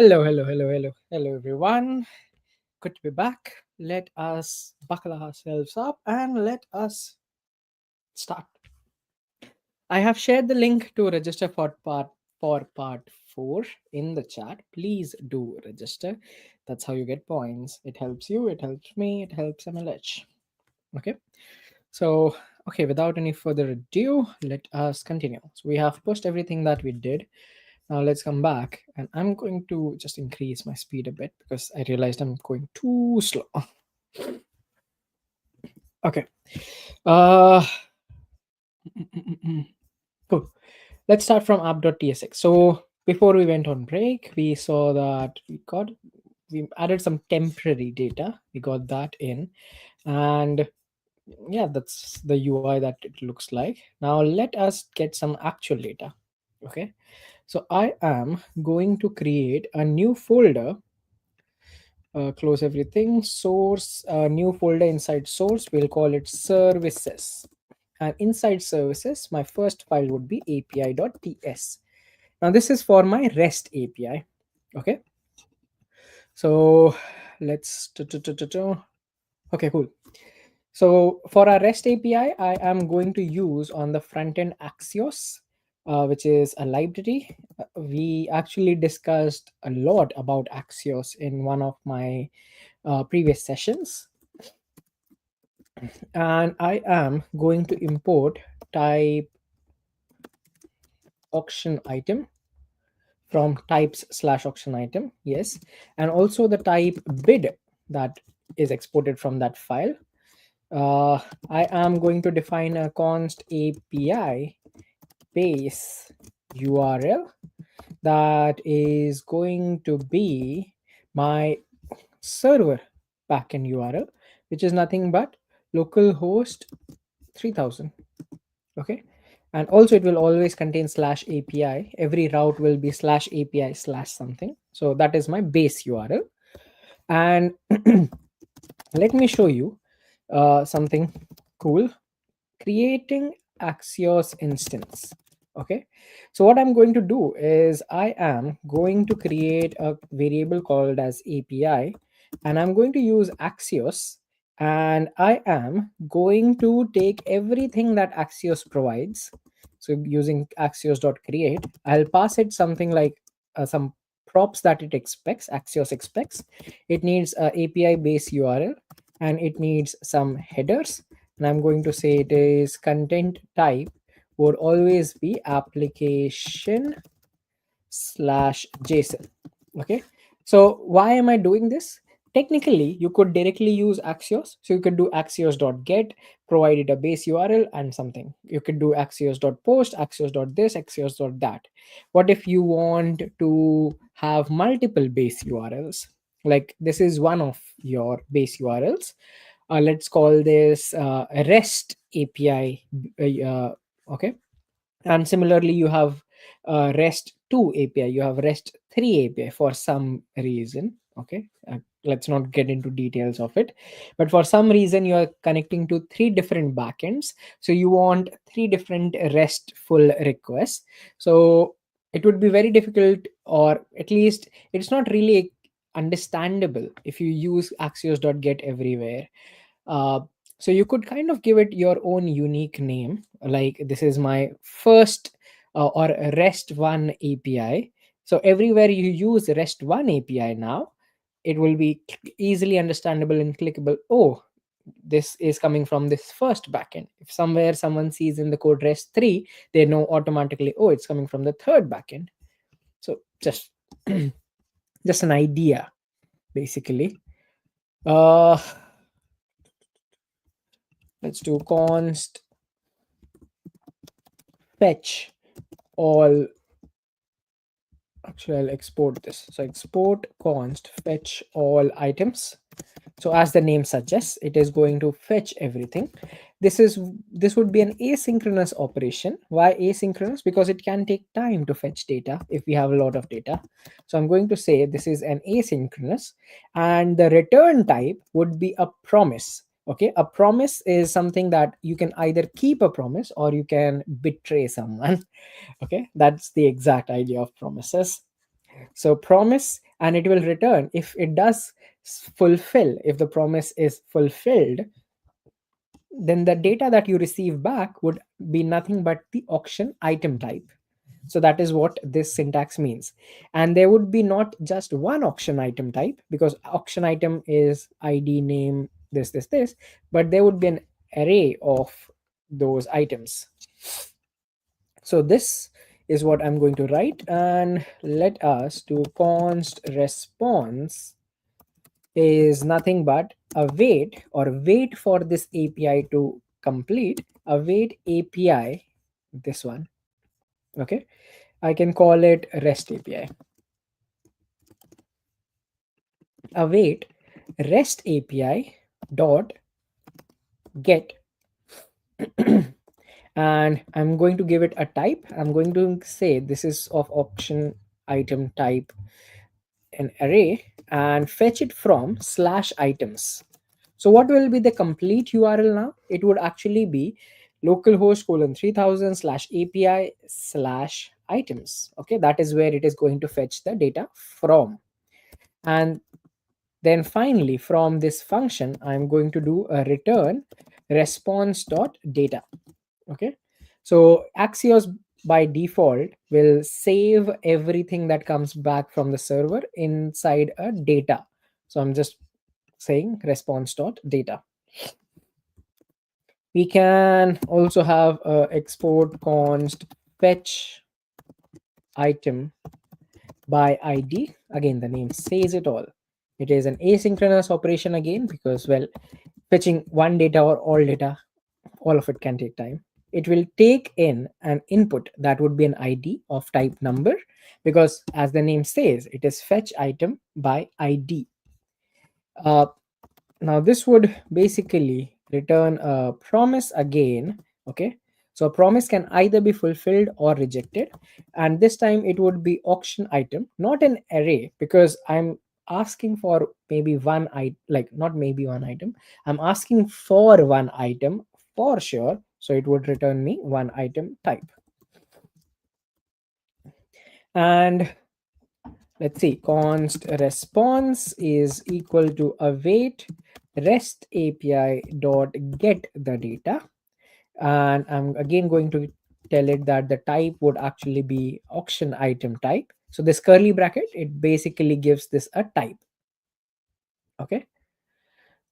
Hello, everyone. Good to be back. Let us buckle ourselves up and let us start. I have shared the link to register for part 4 in the chat. Please do register. That's how you get points. It helps you, it helps me, it helps MLH. Okay. So, okay, without any further ado, let us continue. So we have pushed everything that we did. Now let's come back, and I'm going to just increase my speed a bit because I realized I'm going too slow. Okay. Uh, cool. Let's start from app.tsx. So before we went on break, we saw that we added some temporary data. We got that in, and yeah, that's the UI that it looks like. Now let us get some actual data. Okay. So I am going to create a new folder. Close everything. Source, new folder inside source. We'll call it services. And inside services, my first file would be api.ts. Now this is for my REST API. Okay. So let's. Okay, cool. So for our REST API, I am going to use on the front end Axios, which is a library. We actually discussed a lot about Axios in one of my previous sessions. And I am going to import type auction item from types/auction item. Yes. And also the type bid that is exported from that file. I am going to define a const API base URL that is going to be my server backend URL, which is nothing but localhost 3000. Okay. And also it will always contain /API. Every route will be /API/something. So that is my base URL. And let me show you something cool. Creating Axios instance. Okay. So what I'm going to do is I am going to create a variable called as API, and I'm going to use Axios, and I am going to take everything that Axios provides. So using axios.create, I'll pass it something like some props that it expects, Axios expects. It needs a API base URL, and it needs some headers, and I'm going to say it is content type would always be application/JSON. Okay. So why am I doing this? Technically, you could directly use Axios. So you could do axios.get, provide it a base URL and something. You could do axios.post, axios.this, axios.that. What if you want to have multiple base URLs? Like this is one of your base URLs. Let's call this REST API. Okay. And similarly, you have REST 2 API, you have REST 3 API for some reason. Okay. Let's not get into details of it, but for some reason you are connecting to 3 different backends, so you want 3 different RESTful requests. So it would be very difficult, or at least it's not really understandable if you use axios.get everywhere. uh, so you could kind of give it your own unique name, like this is my first or REST 1 API. So everywhere you use REST 1 API now, it will be easily understandable and clickable. Oh, this is coming from this first backend. If somewhere someone sees in the code REST 3, they know automatically, oh, it's coming from the third backend. So just just an idea, basically. uh let's do const fetch all. Actually, I'll export this. So export const fetch all items. So as the name suggests, it is going to fetch everything. This would be an asynchronous operation. Why asynchronous? Because it can take time to fetch data if we have a lot of data. So I'm going to say this is an asynchronous, and the return type would be a promise. Okay, a promise is something that you can either keep a promise or you can betray someone. Okay, that's the exact idea of promises. So promise, and it will return if it does fulfill. If the promise is fulfilled, then the data that you receive back would be nothing but the auction item type. So that is what this syntax means. And there would be not just one auction item type, because auction item is ID, name, this, but there would be an array of those items. So this is what I'm going to write, and let us do const response is nothing but a wait, or wait for this API to complete, await API, this one. Okay, I can call it REST API. Await REST API dot get, and I'm going to give it a type. I'm going to say this is of auction item type, an array, and fetch it from slash items. So what will be the complete URL now? It would actually be localhost colon 3000 slash API slash items. Okay, that is where it is going to fetch the data from. And then finally, from this function, I'm going to do a return response.data. Okay, so Axios by default will save everything that comes back from the server inside a data. So I'm just saying response.data. We can also have a export const fetch item by ID. Again, the name says it all. It is an asynchronous operation again, because, well, fetching one data or all data, all of it can take time. It will take in an input that would be an ID of type number, because as the name says, it is fetch item by ID. Uh, Now this would basically return a promise again. Okay, so a promise can either be fulfilled or rejected, and this time it would be auction item, not an array, because I'm asking for maybe one item, like not maybe one item, I'm asking for one item for sure, so it would return me one item type. And let's see, const response is equal to await REST API dot get the data, and I'm again going to tell it that the type would actually be auction item type. So this curly bracket, it basically gives this a type. Okay,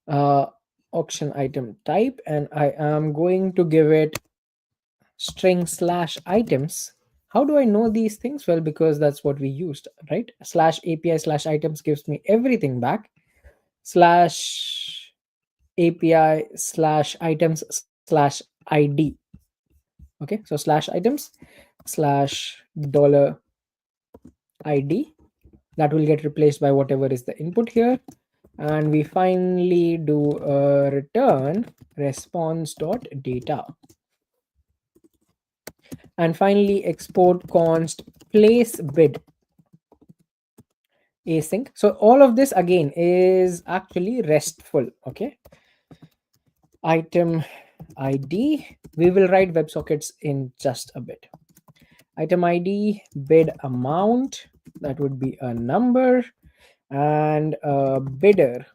uh, auction item type, and I am going to give it string slash items. How do I know these things? Well, because that's what we used, right? Slash API slash items gives me everything back. Slash API slash items slash ID. Okay, so slash items slash dollar ID, that will get replaced by whatever is the input here. And we finally do a return response dot data. And finally export const place bid async. So all of this again is actually RESTful. Okay, item ID, we will write WebSockets in just a bit. Item ID, bid amount, that would be a number, and a bidder,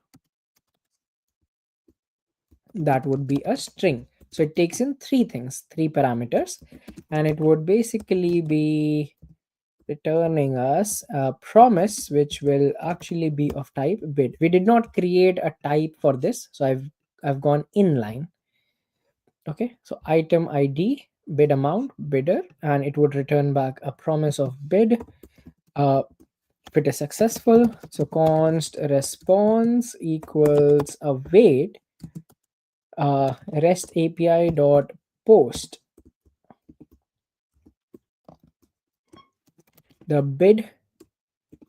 that would be a string. So it takes in three things, three parameters, and it would basically be returning us a promise which will actually be of type bid. We did not create a type for this, so I've gone inline. Okay, so item ID, bid amount, bidder, and it would return back a promise of bid. If it is successful, so const response equals await REST API dot post the bid,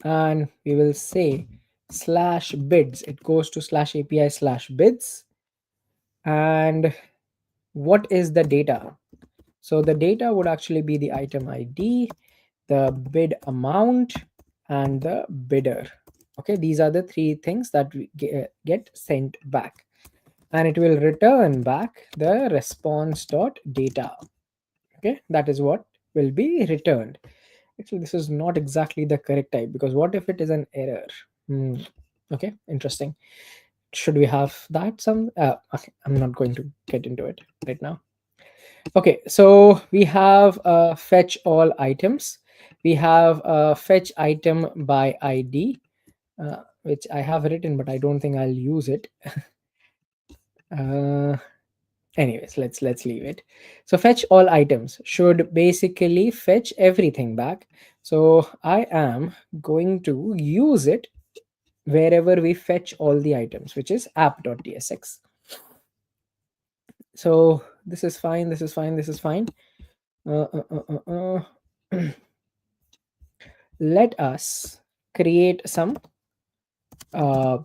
and we will say slash bids. It goes to slash API slash bids. And what is the data? So the data would actually be the item ID, the bid amount, and the bidder. Okay, these are the three things that we get sent back, and it will return back the response dot data. Okay, that is what will be returned. Actually, this is not exactly the correct type, because what if it is an error? Hmm. Okay, interesting. Should we have that some? Okay, I'm not going to get into it right now. Okay, so we have fetch all items. We have fetch item by ID, which I have written, but I don't think I'll use it. Uh, Anyways, let's leave it. So fetch all items should basically fetch everything back. So I am going to use it wherever we fetch all the items, which is app.tsx. So this is fine, this is fine, this is fine. uh, uh, uh, uh, uh. Let us create some uh,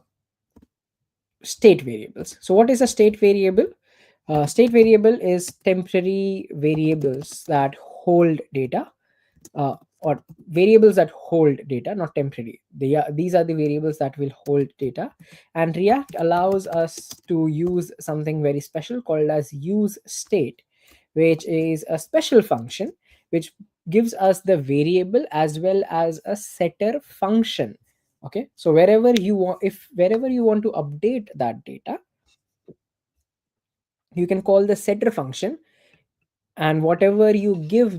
state variables. So what is a state variable? State variable is temporary variables that hold data, or variables that hold data, not temporary. These are the variables that will hold data. And React allows us to use something very special called as use state, which is a special function which gives us the variable as well as a setter function. Okay, so wherever you want to update that data, you can call the setter function, and whatever you give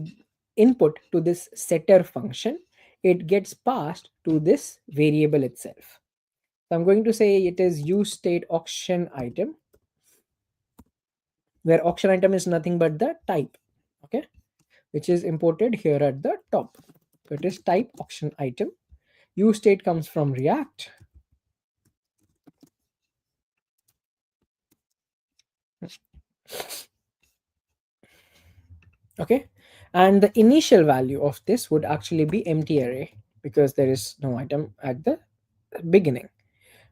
input to this setter function, it gets passed to this variable itself. So I'm going to say it is use state auction item, where auction item is nothing but the type, okay, which is imported here at the top. So it is type auction item. Use state comes from React. Okay, and the initial value of this would actually be empty array, because there is no item at the beginning.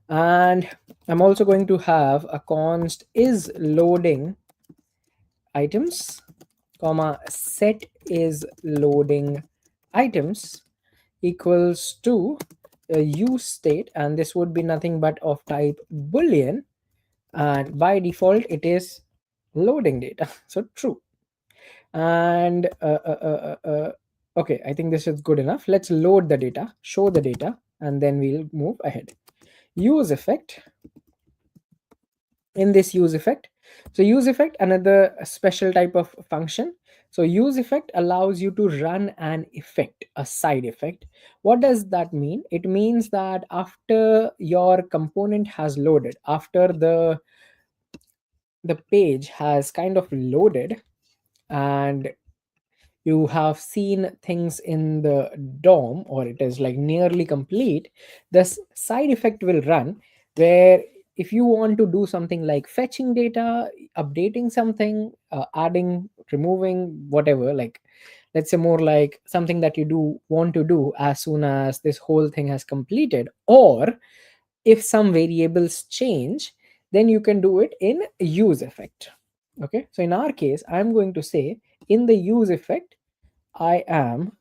And I'm also going to have a const is loading items, comma set is loading items equals to a use state, and this would be nothing but of type boolean, and by default it is loading data, so true. And okay, I think this is good enough. Let's load the data, show the data, and then we'll move ahead. Use effect. In this use effect, so use effect, another special type of function. So use effect allows you to run an effect, a side effect. What does that mean? It means that after your component has loaded, after the page has kind of loaded, and you have seen things in the DOM, or it is like nearly complete, this side effect will run, where if you want to do something like fetching data, updating something, adding, removing, whatever, like let's say more like something that you do want to do as soon as this whole thing has completed, or if some variables change, then you can do it in use effect. Okay, so in our case, I'm going to say in the use effect, I am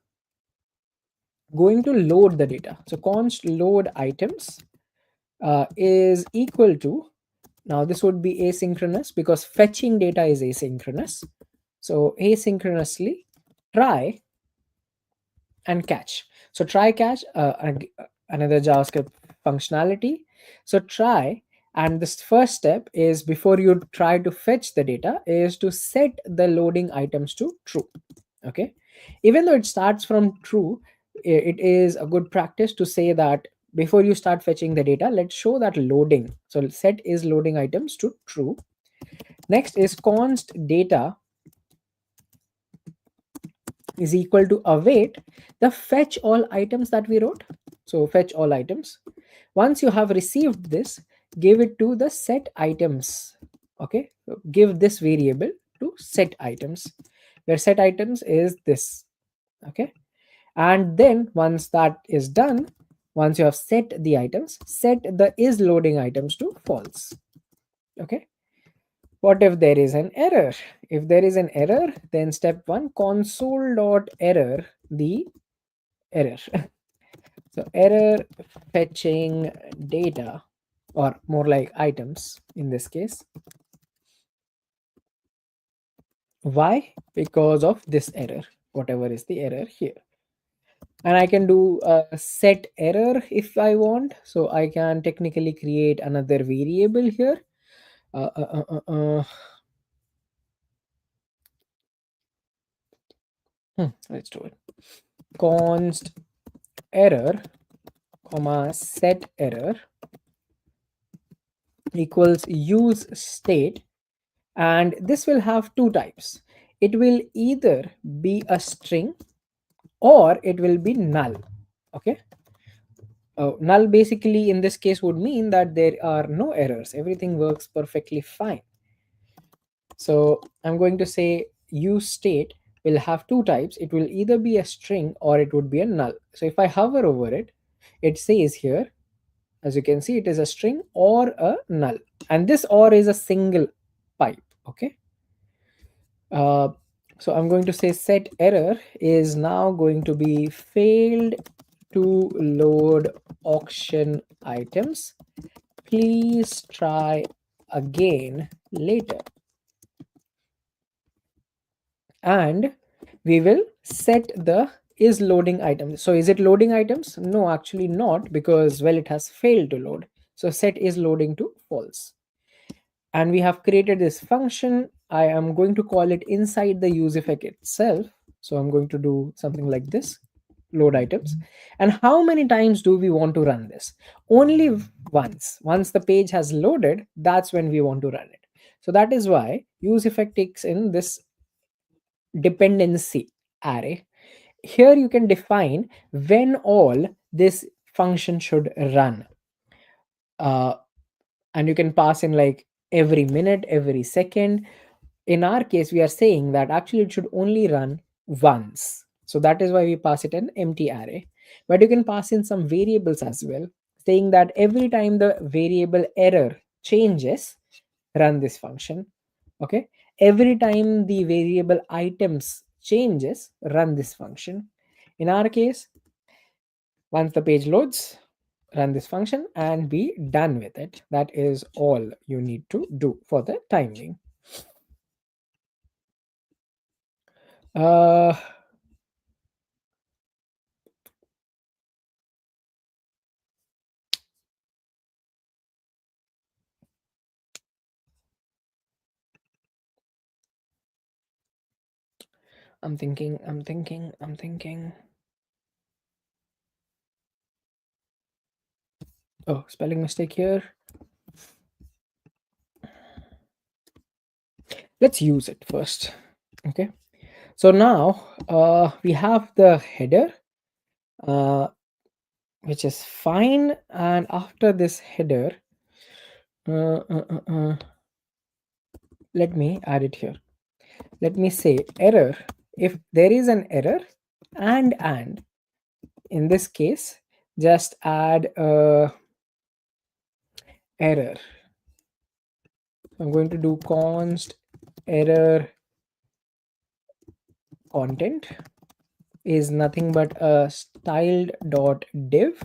going to load the data. So const load items is equal to, now this would be asynchronous because fetching data is asynchronous. So asynchronously try and catch. So try catch, another JavaScript functionality. So try, and this first step is, before you try to fetch the data, is to set the loading items to true. Okay, even though it starts from true, it is a good practice to say that before you start fetching the data, let's show that loading. So set is loading items to true. Next is const data is equal to await the fetch all items that we wrote. So fetch all items. Once you have received this, give it to the set items. Okay, so give this variable to set items, where set items is this. Okay, and then once that is done, once you have set the items, set the is loading items to false. Okay, what if there is an error? If there is an error, then step one, console dot error the error. So error fetching data, or more like items in this case. Why? Because of this error, whatever is the error here. And I can do a set error if I want. So I can technically create another variable here. Uh, uh, uh, uh, uh, let's do it. Const error, comma set error equals use state, and this will have two types. It will either be a string or it will be null. Okay. Null basically in this case would mean that there are no errors, everything works perfectly fine. So I'm going to say use state will have two types. It will either be a string or it would be a null. So if I hover over it, it says here, as you can see, it is a string or a null, and this or is a single pipe. Okay. uh, so I'm going to say set error is now going to be failed to load auction items, please try again later. And we will set the is loading items. So is it loading items? No, actually not, because well, it has failed to load. So set is loading to false. And we have created this function. I am going to call it inside the use effect itself. So I'm going to do something like this, load items. And how many times do we want to run this? Only once the page has loaded, that's when we want to run it. So that is why use effect takes in this dependency array. Here you can define when all this function should run. uh, and you can pass in like every minute, every second. In our case, we are saying that actually it should only run once, so that is why we pass it an empty array. But you can pass in some variables as well, saying that every time the variable error changes, run this function. Okay. Every time the variable items changes, run this function. In our case, once the page loads, run this function and be done with it. That is all you need to do for the timing. uh I'm thinking. Oh, spelling mistake here. Let's use it first. Okay. So now we have the header, uh, which is fine. And after this header, uh, uh, uh, uh, let me add it here. Let me say error. If there is an error, and in this case, just add a error. I'm going to do const error content is nothing but a styled dot div,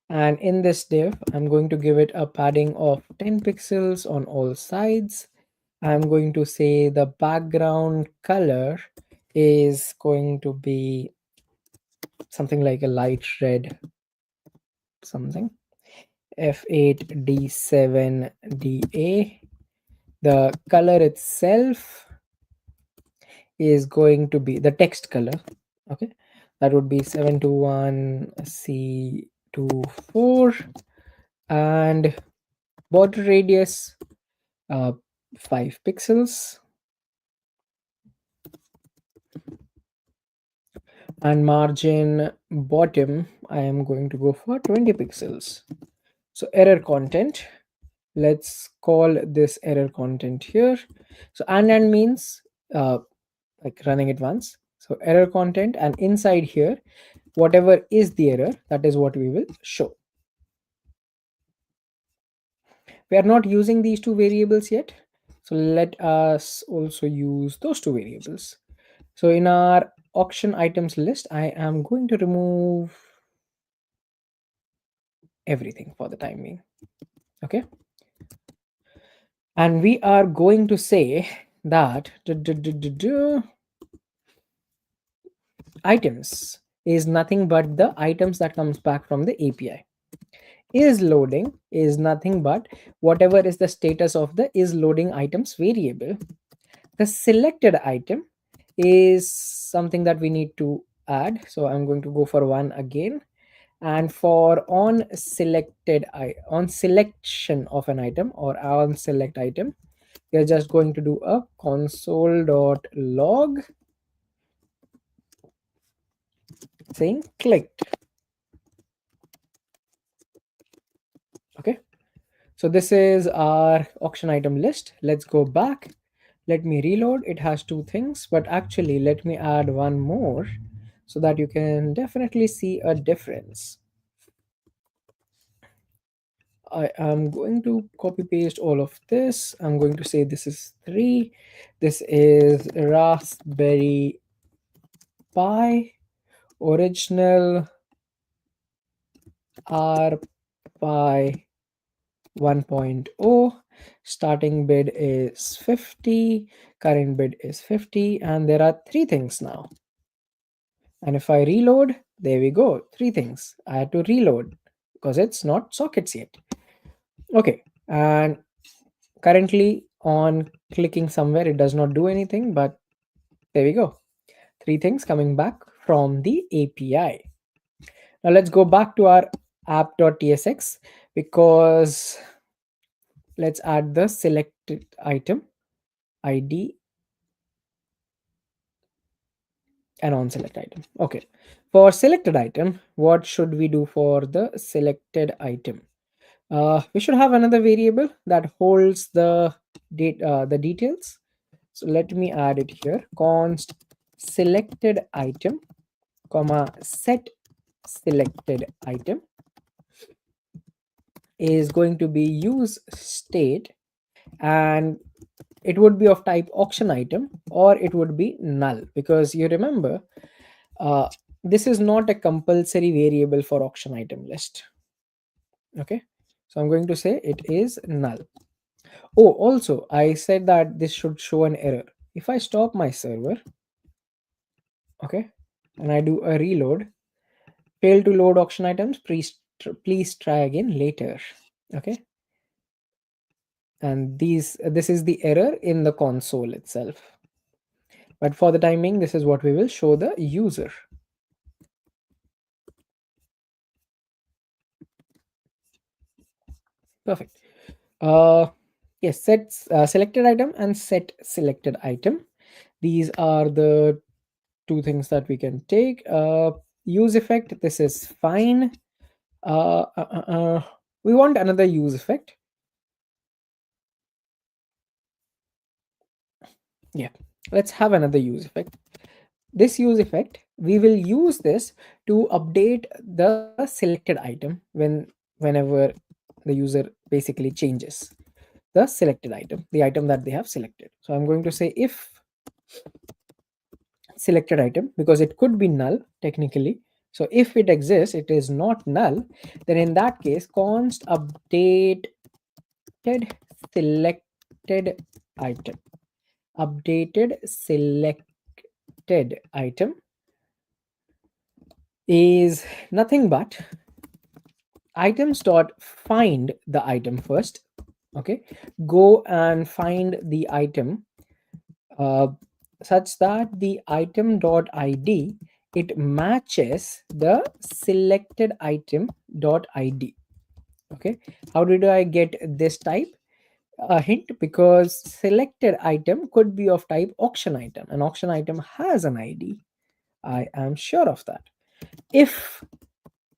and in this div I'm going to give it a padding of 10 pixels on all sides. I'm going to say the background color is going to be something like a light red something, F8D7DA. The color itself is going to be the text color. Okay, that would be 721C24, and border radius, uh, 5 pixels, and margin bottom I am going to go for 20 pixels. So error content, let's call this error content here. So and means like running it once. So error content, and inside here, whatever is the error, that is what we will show. We are not using these two variables yet, so let us also use those two variables. So in our auction items list, I am going to remove everything for the time being. Okay. And we are going to say that items is nothing but the items that comes back from the API. Is loading is nothing but whatever is the status of the is loading items variable. The selected item is something that we need to add. So I'm going to go for one again. And for on selection of an item or on select item, we're just going to do a console.log saying clicked. Okay, so this is our auction item list. Let's go back. Let me reload. It has two things, but actually let me add one more so that you can definitely see a difference. I am going to copy paste all of this. I'm going to say this is 3. This is Raspberry Pi original R Pi 1.0. Starting bid is 50, current bid is 50, and there are 3 things now. And if I reload, there we go, 3 things. I had to reload because it's not sockets yet. Okay, and currently on clicking somewhere, it does not do anything, but there we go. 3 things coming back from the API. Now let's go back to our app.tsx because let's add the selected item ID and on select item. Okay, for selected item, what should we do for the selected item? We should have another variable that holds the details. So let me add it here. Const selected item, comma set selected item is going to be use state, and it would be of type auction item or it would be null, because you remember uh, this is not a compulsory variable for auction item list. Okay, so I'm going to say it is null. Oh, also I said that this should show an error. If I stop my server, okay, and I do a reload, fail to load auction items, please try again later. Okay, and this is the error in the console itself, but for the time being this is what we will show the user. Perfect. Yes, set selected item and set selected item, these are the 2 things that we can take. Use effect, this is fine. We want another use effect. Yeah, let's have another use effect. This use effect, we will use this to update the selected item whenever the user basically changes the selected item, the item that they have selected. So I'm going to say if selected item, because it could be null technically. So if it exists, it is not null, then in that case const updated selected item, updated selected item is nothing but items dot find the item first. Okay, go and find the item uh, such that the item dot id, it matches the selected item dot id. Okay, how did I get this type? A hint, because selected item could be of type auction item, and auction item has an id. I am sure of that. If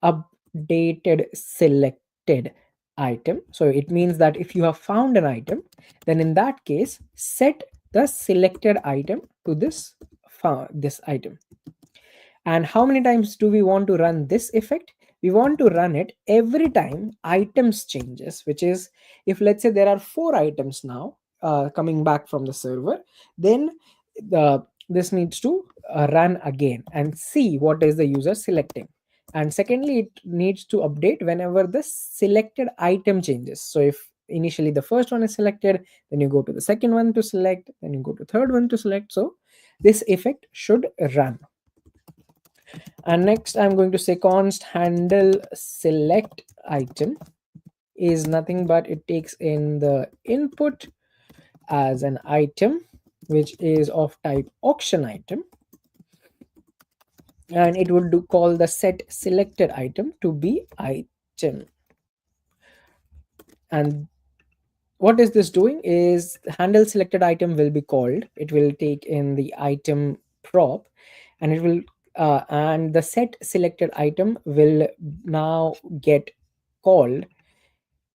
updated selected item, so it means that if you have found an item, then in that case set the selected item to this item. And how many times do we want to run this effect? We want to run it every time items changes, which is, if let's say there are 4 items now coming back from the server, then this needs to run again and see what is the user selecting. And secondly, it needs to update whenever the selected item changes. So if initially the first one is selected, then you go to the second one to select, then you go to third one to select. So this effect should run. And next I'm going to say const handle select item is nothing but it takes in the input as an item which is of type auction item, and it would do call the set selected item to be item. And what is this doing is handle selected item will be called, it will take in the item prop, and it will and the set selected item will now get called,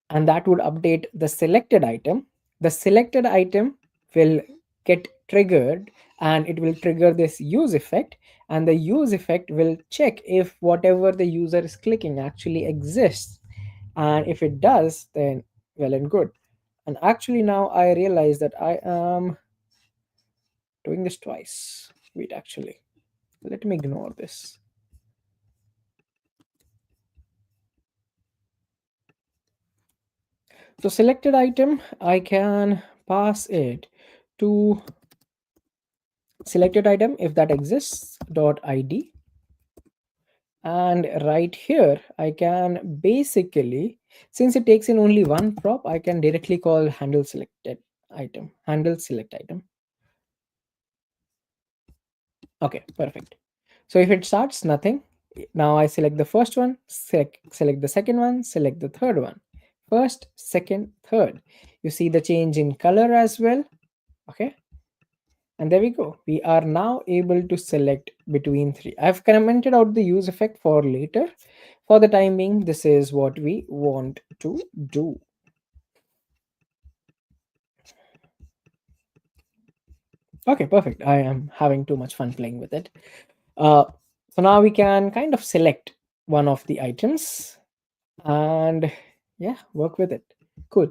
and that would update the selected item. The selected item will get triggered, and it will trigger this use effect, and the use effect will check if whatever the user is clicking actually exists, and if it does, then well and good. And actually now I realize that I am doing this twice. Wait, actually, let me ignore this. So selected item, I can pass it to selected item if that exists dot id, and right here I can basically, since it takes in only one prop, I can directly call handle selected item, handle select item. Okay, perfect. So if it starts nothing, now I select the first one, select the second one, select the third one. First, second, third. You see the change in color as well. Okay. And there we go. We are now able to select between three. I've commented out the use effect for later. For the time being, this is what we want to do. Okay, perfect. I am having too much fun playing with it. Uh, so now we can kind of select one of the items and yeah, work with it. Cool.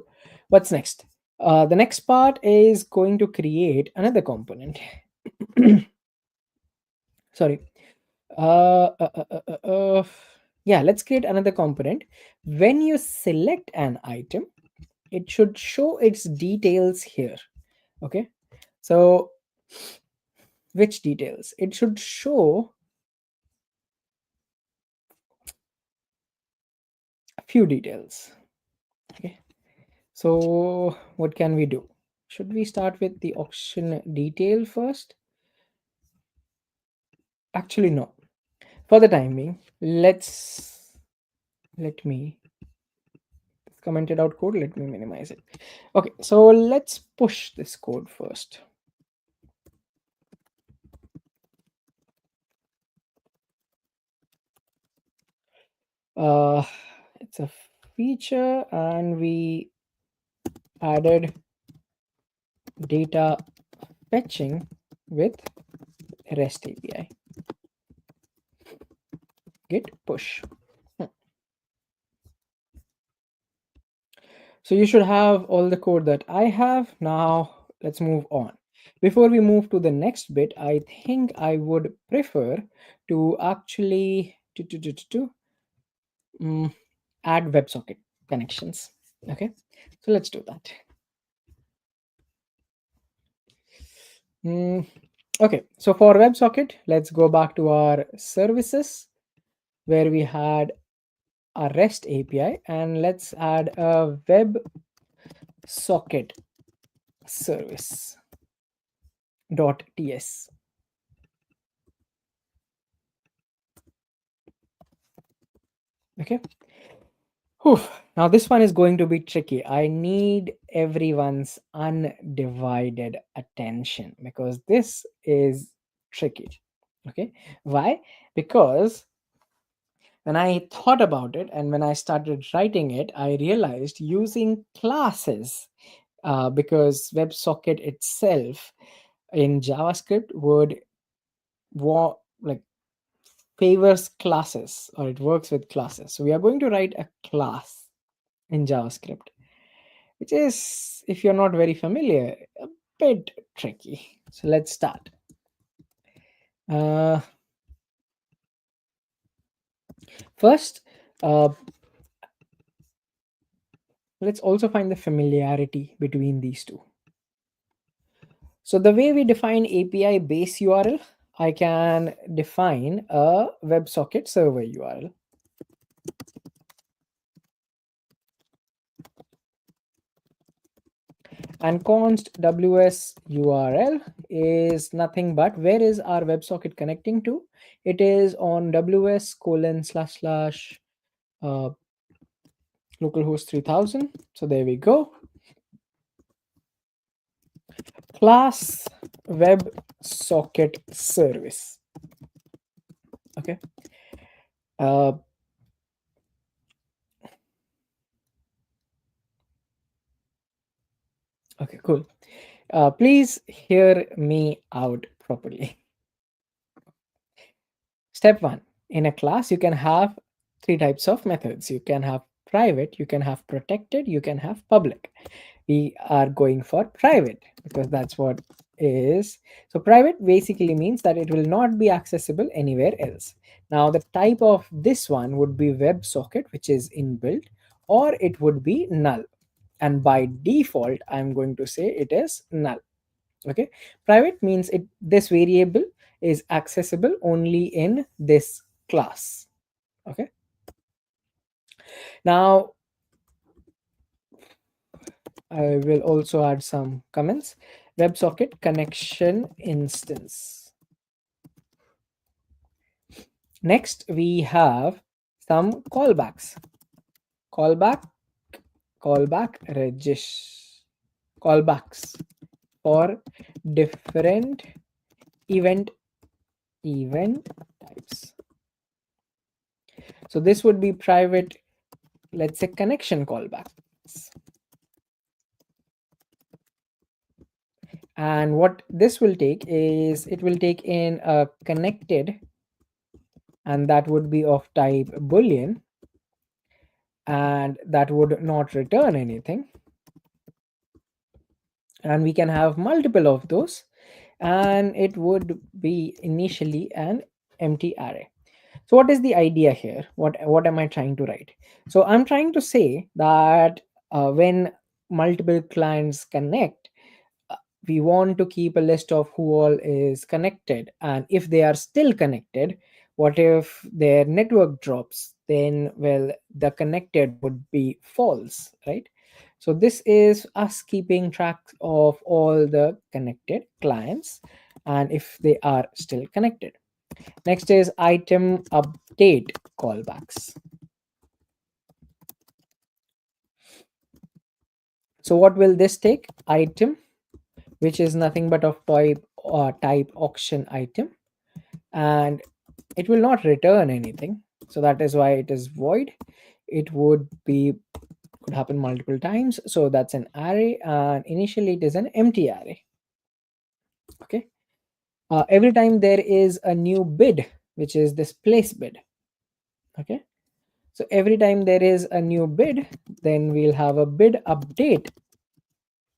What's next? The next part is going to create another component. Sorry. Uh, uh, uh, uh, uh, uh, yeah, let's create another component. When you select an item, it should show its details here. Okay. So, which details? It should show a few details. Okay. So, what can we do? Should we start with the auction detail first? Actually, no. For the time being, let me commented out code. Let me minimize it. Okay, so let's push this code first. Uh, it's a feature, and we added data fetching with REST API. Git push. So you should have all the code that I have. Now let's move on. Before we move to the next bit, I think I would prefer to actually mm, add WebSocket connections. Okay, so let's do that. Okay, so for WebSocket, let's go back to our services where we had a REST API, and let's add a WebSocket service dot ts. Okay. Whew. Now this one is going to be tricky. I need everyone's undivided attention because this is tricky. Okay. Why? Because when I thought about it and when I started writing it, I realized using classes, because WebSocket itself in JavaScript would like favors classes, or it works with classes. So we are going to write a class in JavaScript, which is, if you're not very familiar, a bit tricky. So let's start. Uh, First, let's also find the familiarity between these two. So the way we define API base URL, I can define a WebSocket server URL. And const ws URL is nothing but where is our WebSocket connecting to? It is on ws colon slash slash localhost 3000. So there we go. Class WebSocket service. Okay. Uh, okay, cool. Please hear me out properly. Step one, in a class, you can have three types of methods. You can have private, you can have protected, you can have public. We are going for private because that's what is. So private basically means that it will not be accessible anywhere else. Now the type of this one would be WebSocket, which is inbuilt, or it would be null. And by default, I'm going to say it is null. Okay, private means it this variable is accessible only in this class. Okay, now I will also add some comments. WebSocket connection instance. Next we have some callbacks. Callback, callback regist callbacks for different event types. So this would be private, let's say connection callbacks. And what this will take is it will take in a connected, and that would be of type boolean, and that would not return anything. And we can have multiple of those, and it would be initially an empty array. So what is the idea here? What am I trying to write? So I'm trying to say that when multiple clients connect, uh, we want to keep a list of who all is connected, and if they are still connected, what if their network drops? Then, well, the connected would be false, right? So this is us keeping track of all the connected clients and if they are still connected. Next is item update callbacks. So what will this take? Item, which is nothing but of type auction item, and it will not return anything. So that is why it is void. It would be could happen multiple times. So that's an array, and initially it is an empty array. Okay. Every time there is a new bid, which is this place bid. Okay. So every time there is a new bid, then we'll have a bid update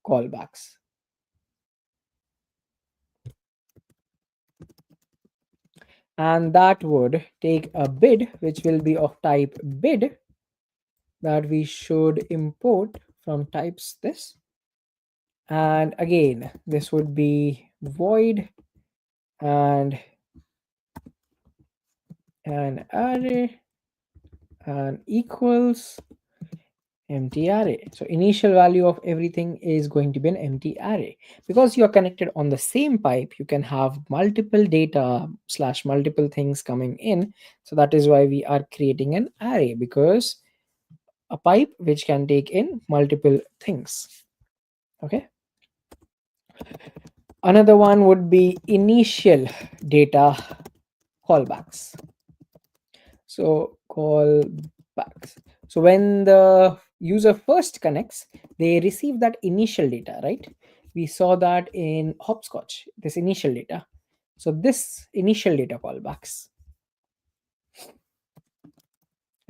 callbacks. And that would take a bid which will be of type bid that we should import from types this. And again, this would be void and an array and equals empty array. So initial value of everything is going to be an empty array. Because you are connected on the same pipe, you can have multiple data slash multiple things coming in. So that is why we are creating an array, because a pipe which can take in multiple things. Okay. Another one would be initial data callbacks. So callbacks. So when the user first connects, they receive that initial data, right? We saw that in hopscotch, this initial data. So this initial data callbacks.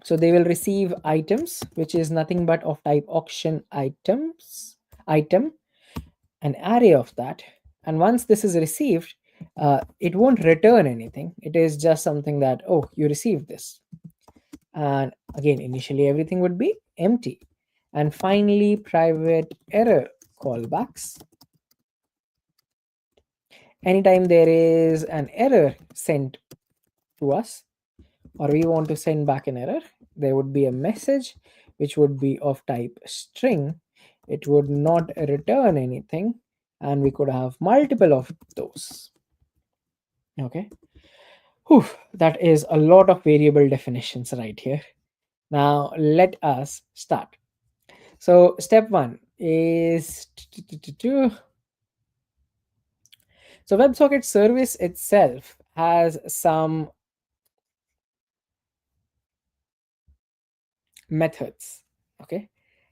So they will receive items, which is nothing but of type auction item, an array of that. And once this is received, it won't return anything. It is just something that, oh, you received this. And again, initially everything would be empty. And finally, private error callbacks. Anytime there is an error sent to us, or we want to send back an error, there would be a message which would be of type string. It would not return anything, and we could have multiple of those. Okay. Whew, that is a lot of variable definitions right here. Now let us start. So step one is so WebSocket service itself has some methods. Okay.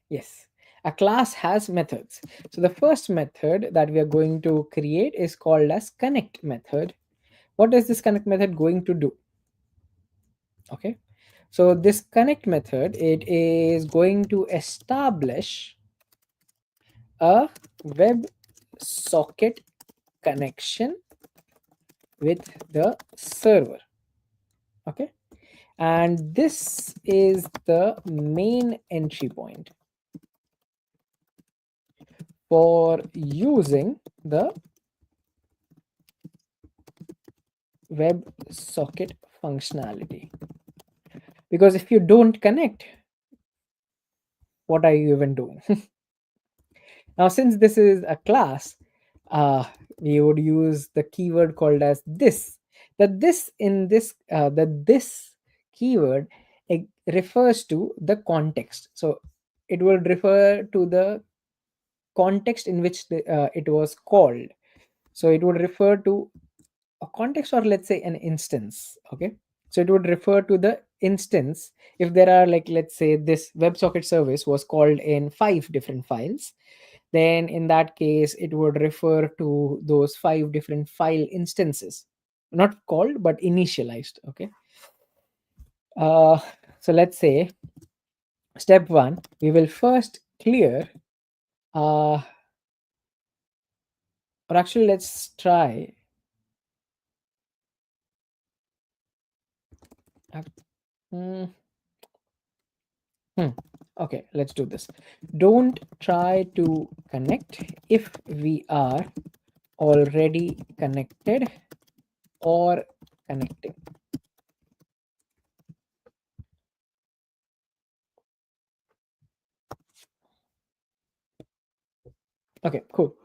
Yes, a class has methods. So the first method that we are going to create is called as connect method. What is this connect method going to do? Okay. So this connect method, it is going to establish a web socket connection with the server. Okay. And this is the main entry point for using the web socket functionality. Because if you don't connect, what are you even doing? Now, since this is a class, we would use the keyword called as this. The this keyword, it refers to the context. So it will refer to the context in which it was called. So it would refer to a context, or let's say an instance. Okay. So it would refer to the instance. If there are, like, let's say this WebSocket service was called in 5 different files, then in that case it would refer to those 5 different file instances, not called but initialized. Okay. uh so let's say step one, we will first clear, uh or actually let's try. Hmm, hmm. Okay, let's do this. Don't try to connect if we are already connected or connecting. Okay, cool.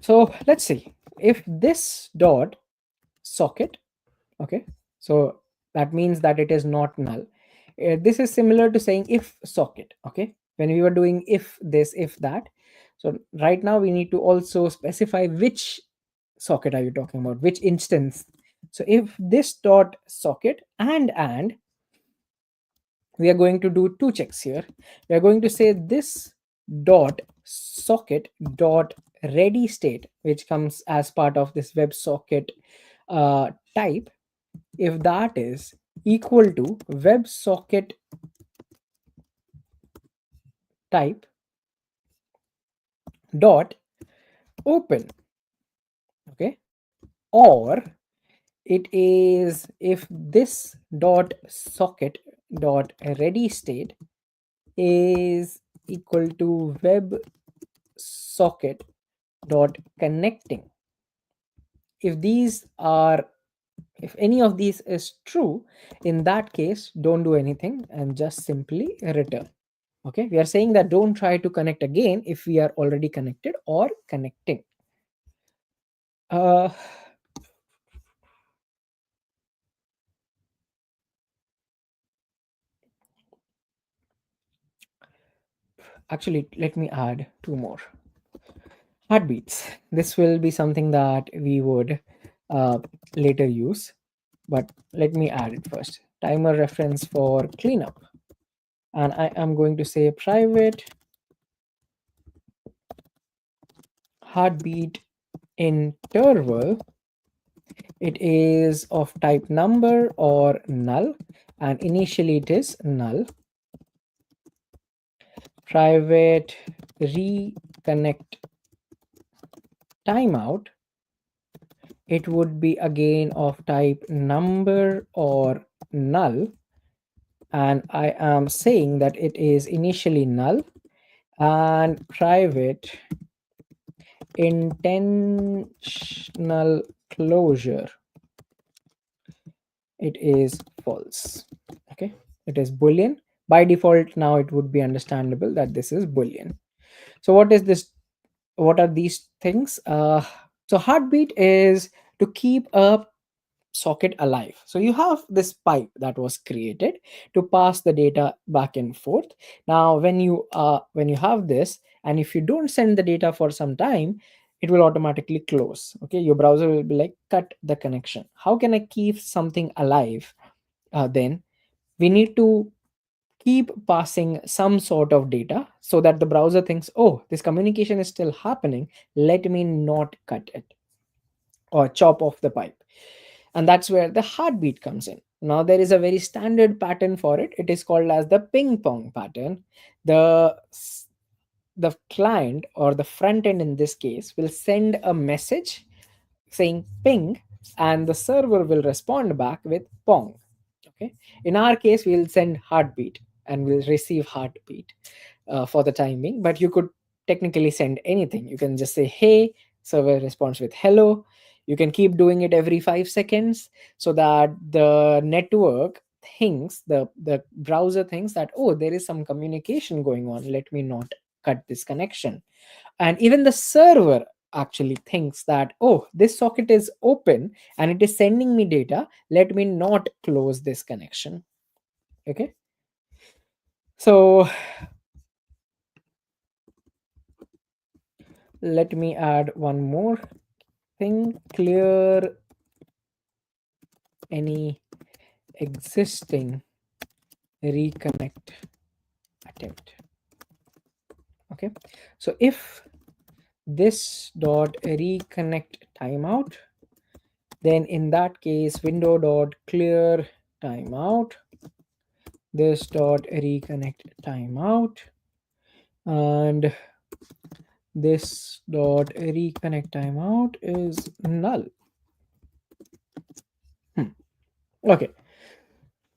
So let's see if this dot socket. Okay, so that means that it is not null. This is similar to saying if socket. Okay, when we were doing if this, if that. So right now we need to also specify which socket are you talking about, which instance. So if this dot socket and we are going to do two checks here. We are going to say this dot socket dot ready state, which comes as part of this WebSocket type, if that is equal to WebSocket type dot open. Okay. Or it is if this dot socket dot ready state is equal to web socket dot connecting. If these are, if any of these is true, in that case don't do anything and just simply return. Okay, we are saying that don't try to connect again if we are already connected or connecting. uh Actually, let me add two more. Heartbeats, this will be something that we would later use, but let me add it first. Timer reference for cleanup, and I am going to say private heartbeat interval. It is of type number or null, and initially it is null. Private reconnect timeout, it would be again of type number or null, and I am saying that it is initially null. And private intentional closure, it is false. Okay, it is boolean by default. Now it would be understandable that this is boolean. So what is this? What are these things? So heartbeat is to keep a socket alive. So you have this pipe that was created to pass the data back and forth. Now when you have this, and if you don't send the data for some time, it will automatically close. Okay, your browser will be like, cut the connection. How can I keep something alive? Then we need to keep passing some sort of data so that the browser thinks, oh, this communication is still happening, let me not cut it or chop off the pipe. And that's where the heartbeat comes in. Now there is a very standard pattern for it. It is called as the ping pong pattern. The the client, or the front end in this case, will send a message saying ping, and the server will respond back with pong. Okay, in our case we'll send heartbeat and we'll receive heartbeat for the time being, but you could technically send anything. You can just say hey, server responds with hello. You can keep doing it every 5 seconds, so that the network thinks, the browser thinks that, oh, there is some communication going on, let me not cut this connection. And even the server actually thinks that, oh, this socket is open and it is sending me data, let me not close this connection. Okay, so let me add one more thing: clear any existing reconnect attempt. Okay, so if this dot reconnect timeout, then in that case window dot clear timeout, this dot reconnect timeout, and this dot reconnect timeout is null. Okay,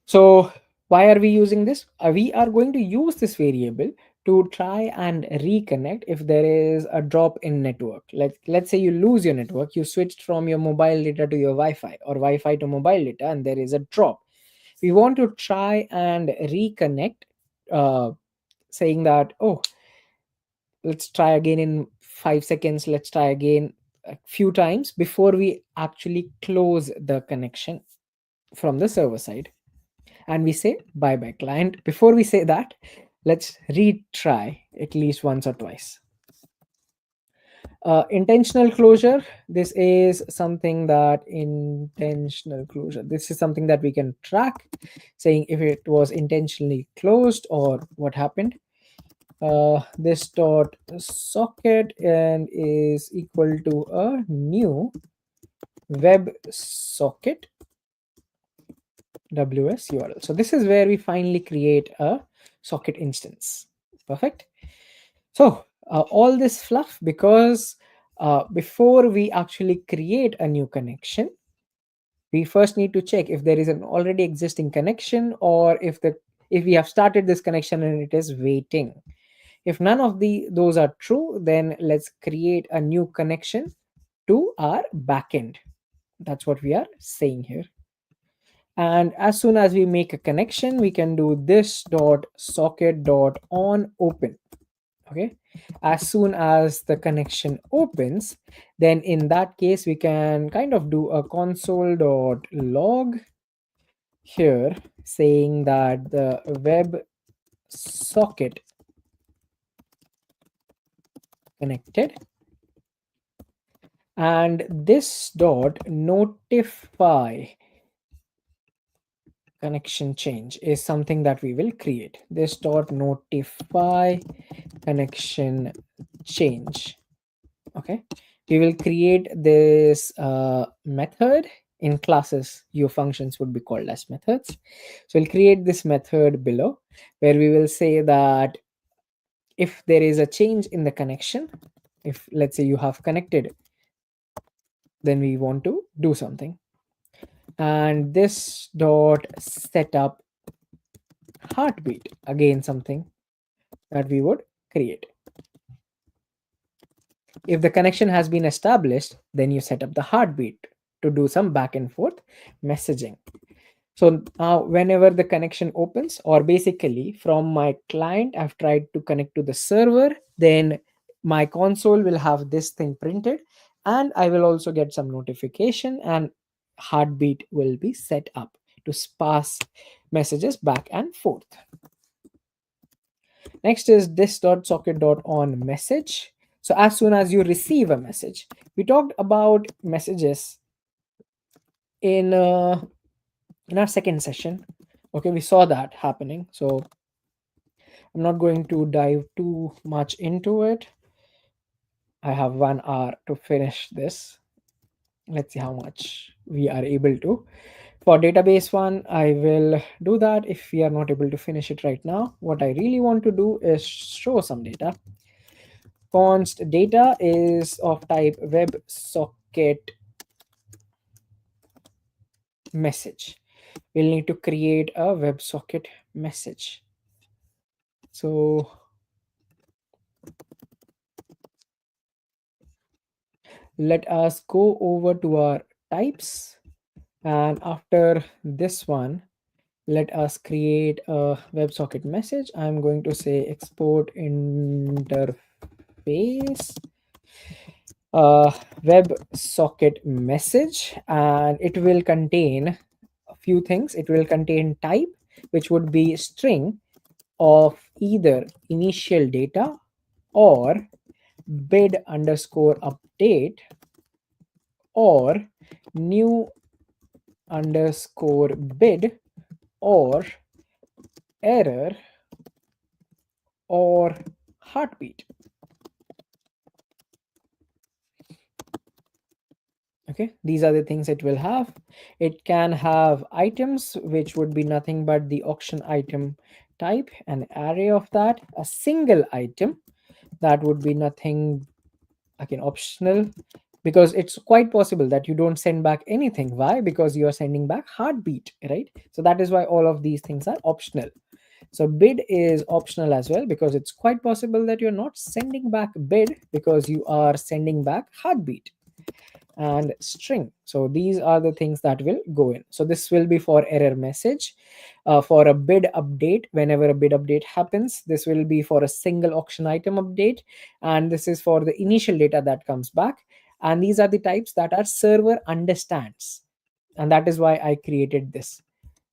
so why are we using this? We are going to use this variable to try and reconnect if there is a drop in network. Let's say you lose your network, you switched from your mobile data to your Wi-Fi, or Wi-Fi to mobile data, and there is a drop. We want to try and reconnect, uh, saying that, oh, let's try again in 5 seconds, let's try again a few times before we actually close the connection from the server side. And we say bye bye client. Before we say that, let's retry at least once or twice. Intentional closure, this is something that intentional closure, this is something that we can track, saying if it was intentionally closed or what happened. This dot socket and is equal to a new web socket ws url. So this is where we finally create a socket instance. Perfect. So all this fluff because before we actually create a new connection, we first need to check if there is an already existing connection, or if we have started this connection and it is waiting. If none of those are true, then let's create a new connection to our backend. That's what we are saying here. And as soon as we make a connection, we can do this dot socket dot on open. Okay, as soon as the connection opens, then in that case we can kind of do a console dot log here, saying that the web socket connected, and this dot notify connection change is something that we will create. This dot notify connection change. Okay, we will create this method. In classes, your functions would be called as methods. So we'll create this method below, where we will say that if there is a change in the connection, if let's say you have connected, then we want to do something. And this dot setup heartbeat, again something that we would create. If the connection has been established, then you set up the heartbeat to do some back and forth messaging. So now, whenever the connection opens, or basically from my client, I've tried to connect to the server, then my console will have this thing printed, and I will also get some notification, and heartbeat will be set up to pass messages back and forth. Next is this.socket.on message. So as soon as you receive a message, we talked about messages in in our second session. Okay, we saw that happening. So I'm not going to dive too much into it. I have 1 hour to finish this. Let's see how much we are able to. For database one, I will do that if we are not able to finish it right now. What I really want to do is show some data. Const data is of type WebSocket message. We'll need to create a WebSocket message. So let us go over to our types, and after this one, let us create a WebSocket message. I'm going to say export interface WebSocket message, and it will contain a few things. It will contain type, which would be string of either initial data or bid underscore update or new underscore bid or error or heartbeat. Okay, these are the things it will have. It can have items, which would be nothing but the auction item type, an array of that, a single item that would be nothing, again, optional, because it's quite possible that you don't send back anything. Why? Because you are sending back heartbeat, right? So that is why all of these things are optional. So bid is optional as well, because it's quite possible that you're not sending back bid because you are sending back heartbeat. And string, so these are the things that will go in. So this will be for error message. For a bid update, whenever a bid update happens, this will be for a single auction item update, and this is for the initial data that comes back. And these are the types that our server understands, and that is why I created this.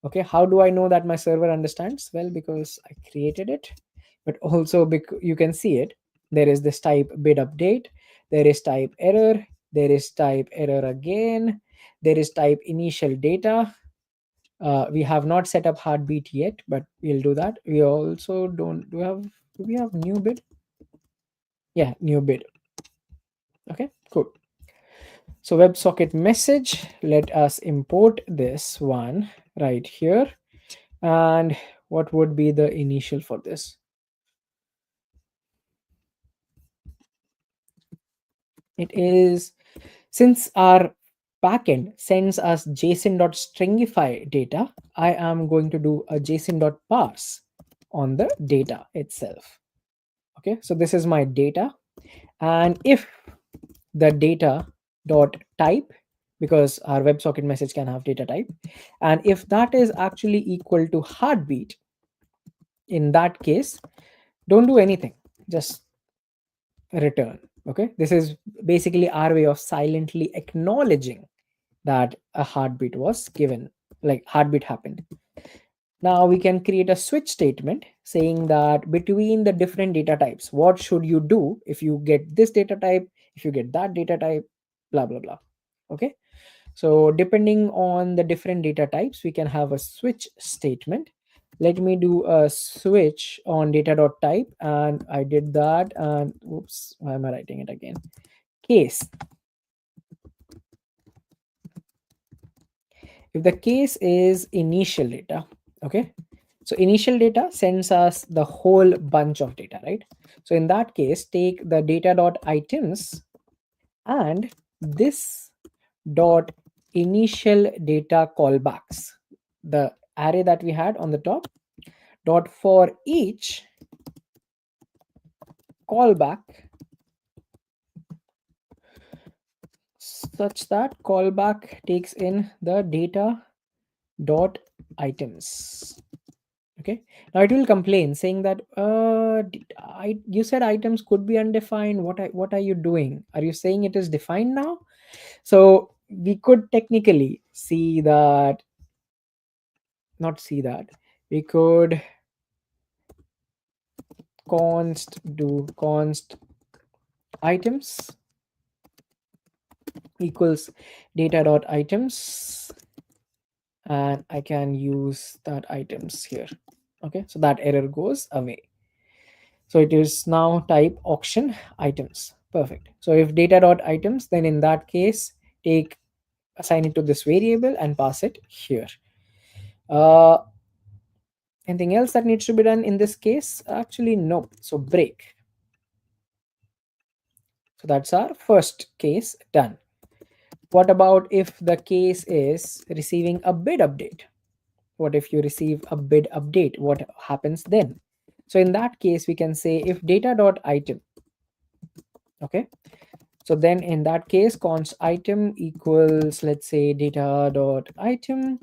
Okay, how do I know that my server understands? Well, because I created it, but also because you can see it. There is this type bid update, there is type error, there is type error again, there is type initial data. We have not set up heartbeat yet, but we'll do that. We also don't do we have new bid? Yeah, new bid. Okay, cool. So WebSocket message, let us import this one right here. And what would be the initial for this? It is, since our backend sends us json.stringify data, I am going to do a json.parse on the data itself. Okay, so this is my data, and if the data dot type, because our WebSocket message can have data type, and if that is actually equal to heartbeat, in that case, don't do anything, just return. Okay, this is basically our way of silently acknowledging that a heartbeat was given, like heartbeat happened. Now we can create a switch statement saying that between the different data types, what should you do if you get this data type, if you get that data type, blah blah blah. Okay, so depending on the different data types, we can have a switch statement. Let me do a switch on data.type, and I did that. And oops, why am I writing it again? Case. If the case is initial data, okay, so initial data sends us the whole bunch of data, right? So in that case, take the data dot items and this dot initial data callbacks, the array that we had on the top, dot for each callback such that callback takes in the data dot items. Okay, now it will complain saying that you said items could be undefined. What are you doing? Are you saying it is defined now? So we could technically see that, not see that, we could const items equals data dot items, and I can use that items here. Okay, so that error goes away. So it is now type auction items. Perfect. So if data dot items, then in that case, take assign it to this variable and pass it here. uh Anything else that needs to be done in this case? Actually, no. So break. So that's our first case done. What about if the case is receiving a bid update? What if you receive a bid update? What happens then? So in that case, we can say if data dot item. Okay, so then in that case, const item equals, let's say, data dot item,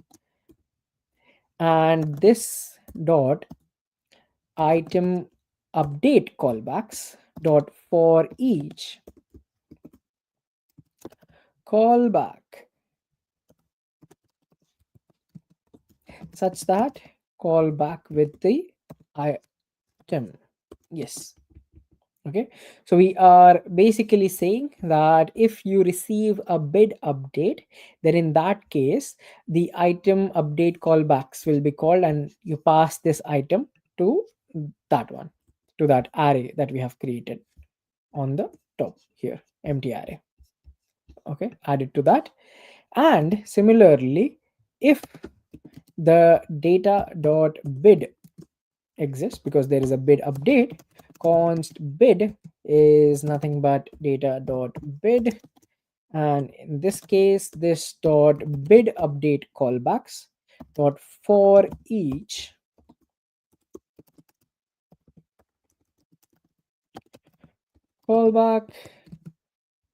and this dot item update callbacks dot for each callback, such that callback with the item. Yes. Okay, so we are basically saying that if you receive a bid update, then in that case the item update callbacks will be called, and you pass this item to that one, to that array that we have created on the top here, empty array. Okay, add it to that. And similarly, if the data dot bid exists, because there is a bid update, const bid is nothing but data dot bid, and in this case this dot bid update callbacks dot for each callback,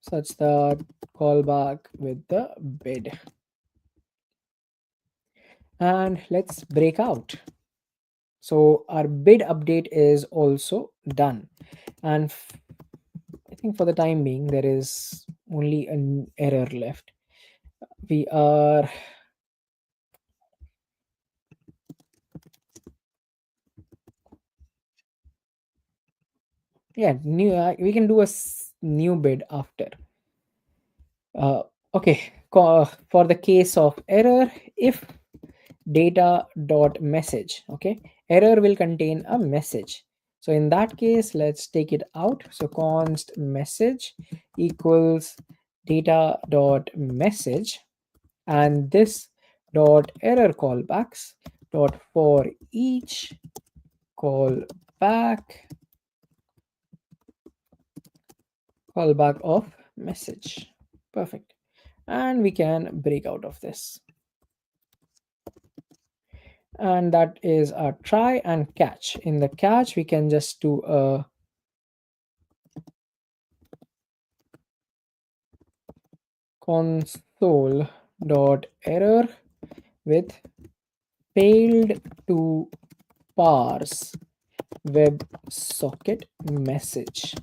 such that callback with the bid. And let's break out. So our bid update is also done, and I think for the time being there is only an error left. We are, yeah, new, we can do a new bid after. Okay, for the case of error, if data dot message, okay, error will contain a message. So in that case, let's take it out. So const message equals data dot message, and this dot error callbacks dot for each callback of message. Perfect. And we can break out of this. And that is a try and catch. In the catch, we can just do a console dot error with failed to parse WebSocket message,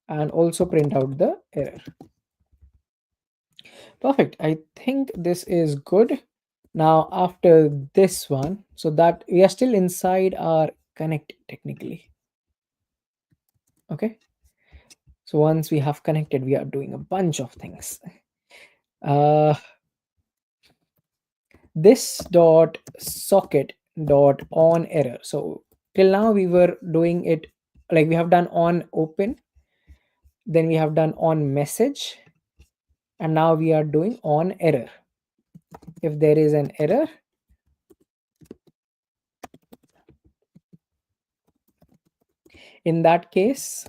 and also print out the error. Perfect. I think this is good. Now after this one, so that we are still inside our connect technically. Okay, so once we have connected, we are doing a bunch of things. This dot socket dot on error. So till now we were doing it like we have done on open, then we have done on message, and now we are doing on error. If there is an error, in that case,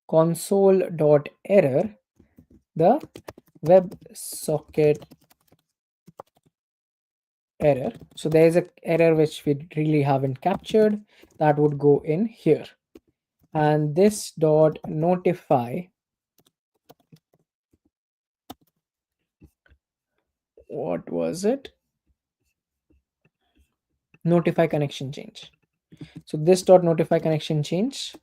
console dot error, the WebSocket error. So there is a error which we really haven't captured, that would go in here. and this dot notify, what was it, notify connection change. So this dot notify connection change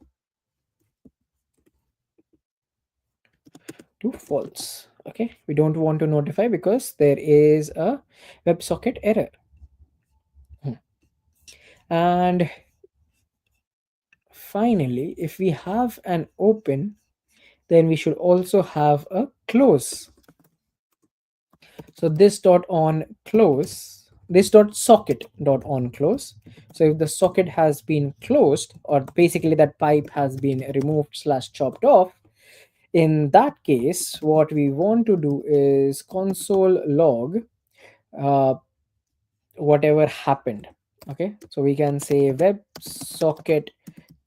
to false. Okay, we don't want to notify because there is a WebSocket error. Hmm. And finally, if we have an open, then we should also have a close. So this dot on close, this dot socket dot on close. So if the socket has been closed, or basically that pipe has been removed slash chopped off, in that case, what we want to do is console log uh, whatever happened. Okay, so we can say web socket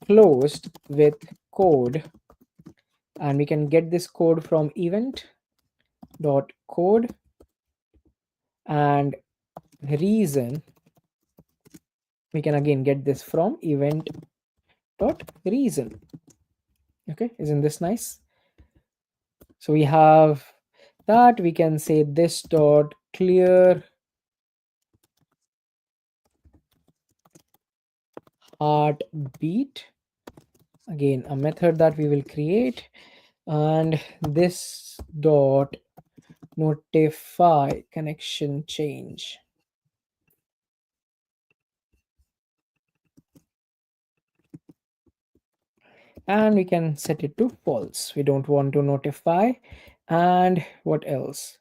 closed with code, and we can get this code from event dot code, and reason we can again get this from event dot reason. Okay, isn't this nice? So we have that. We can say this dot clear heartbeat, again a method that we will create, and this dot notify connection change, and we can set it to false. We don't want to notify. And what else,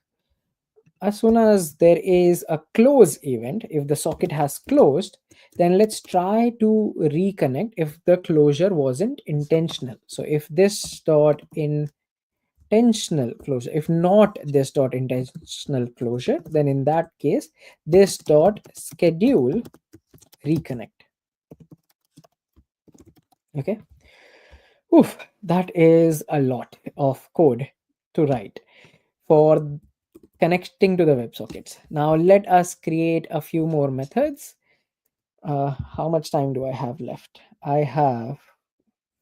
as soon as there is a close event, if the socket has closed, then let's try to reconnect if the closure wasn't intentional. So if this dot intentional closure, if not this dot intentional closure, then in that case this dot schedule reconnect. Okay. Oof, that is a lot of code to write for connecting to the WebSockets. Now let us create a few more methods. How much time do I have left? I have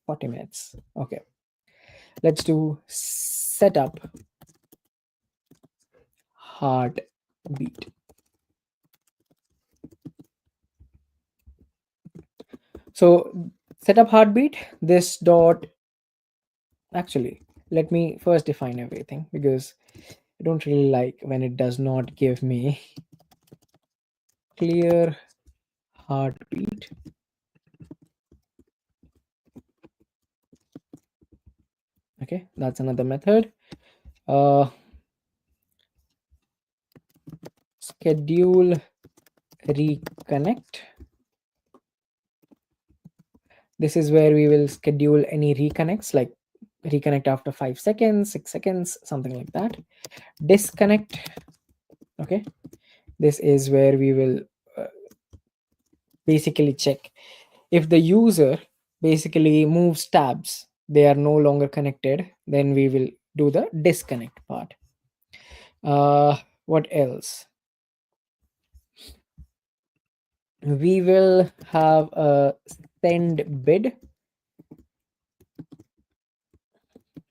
40 minutes. Okay, let's do setup heartbeat. So setup heartbeat, this dot, actually, let me first define everything because I don't really like when it does not give me clear heartbeat. Okay, that's another method. Schedule reconnect. This is where we will schedule any reconnects, like reconnect after 5 seconds, 6 seconds, something like that. Disconnect. Okay, this is where we will uh, basically check if the user basically moves tabs, they are no longer connected, then we will do the disconnect part. What else, we will have a send bid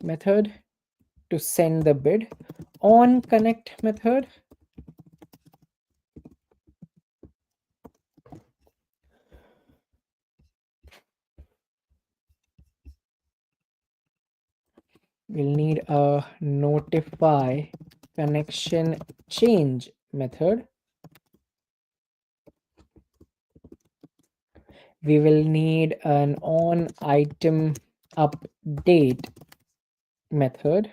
method to send the bid. On connect method, we'll need a notify connection change method. We will need an on item update method.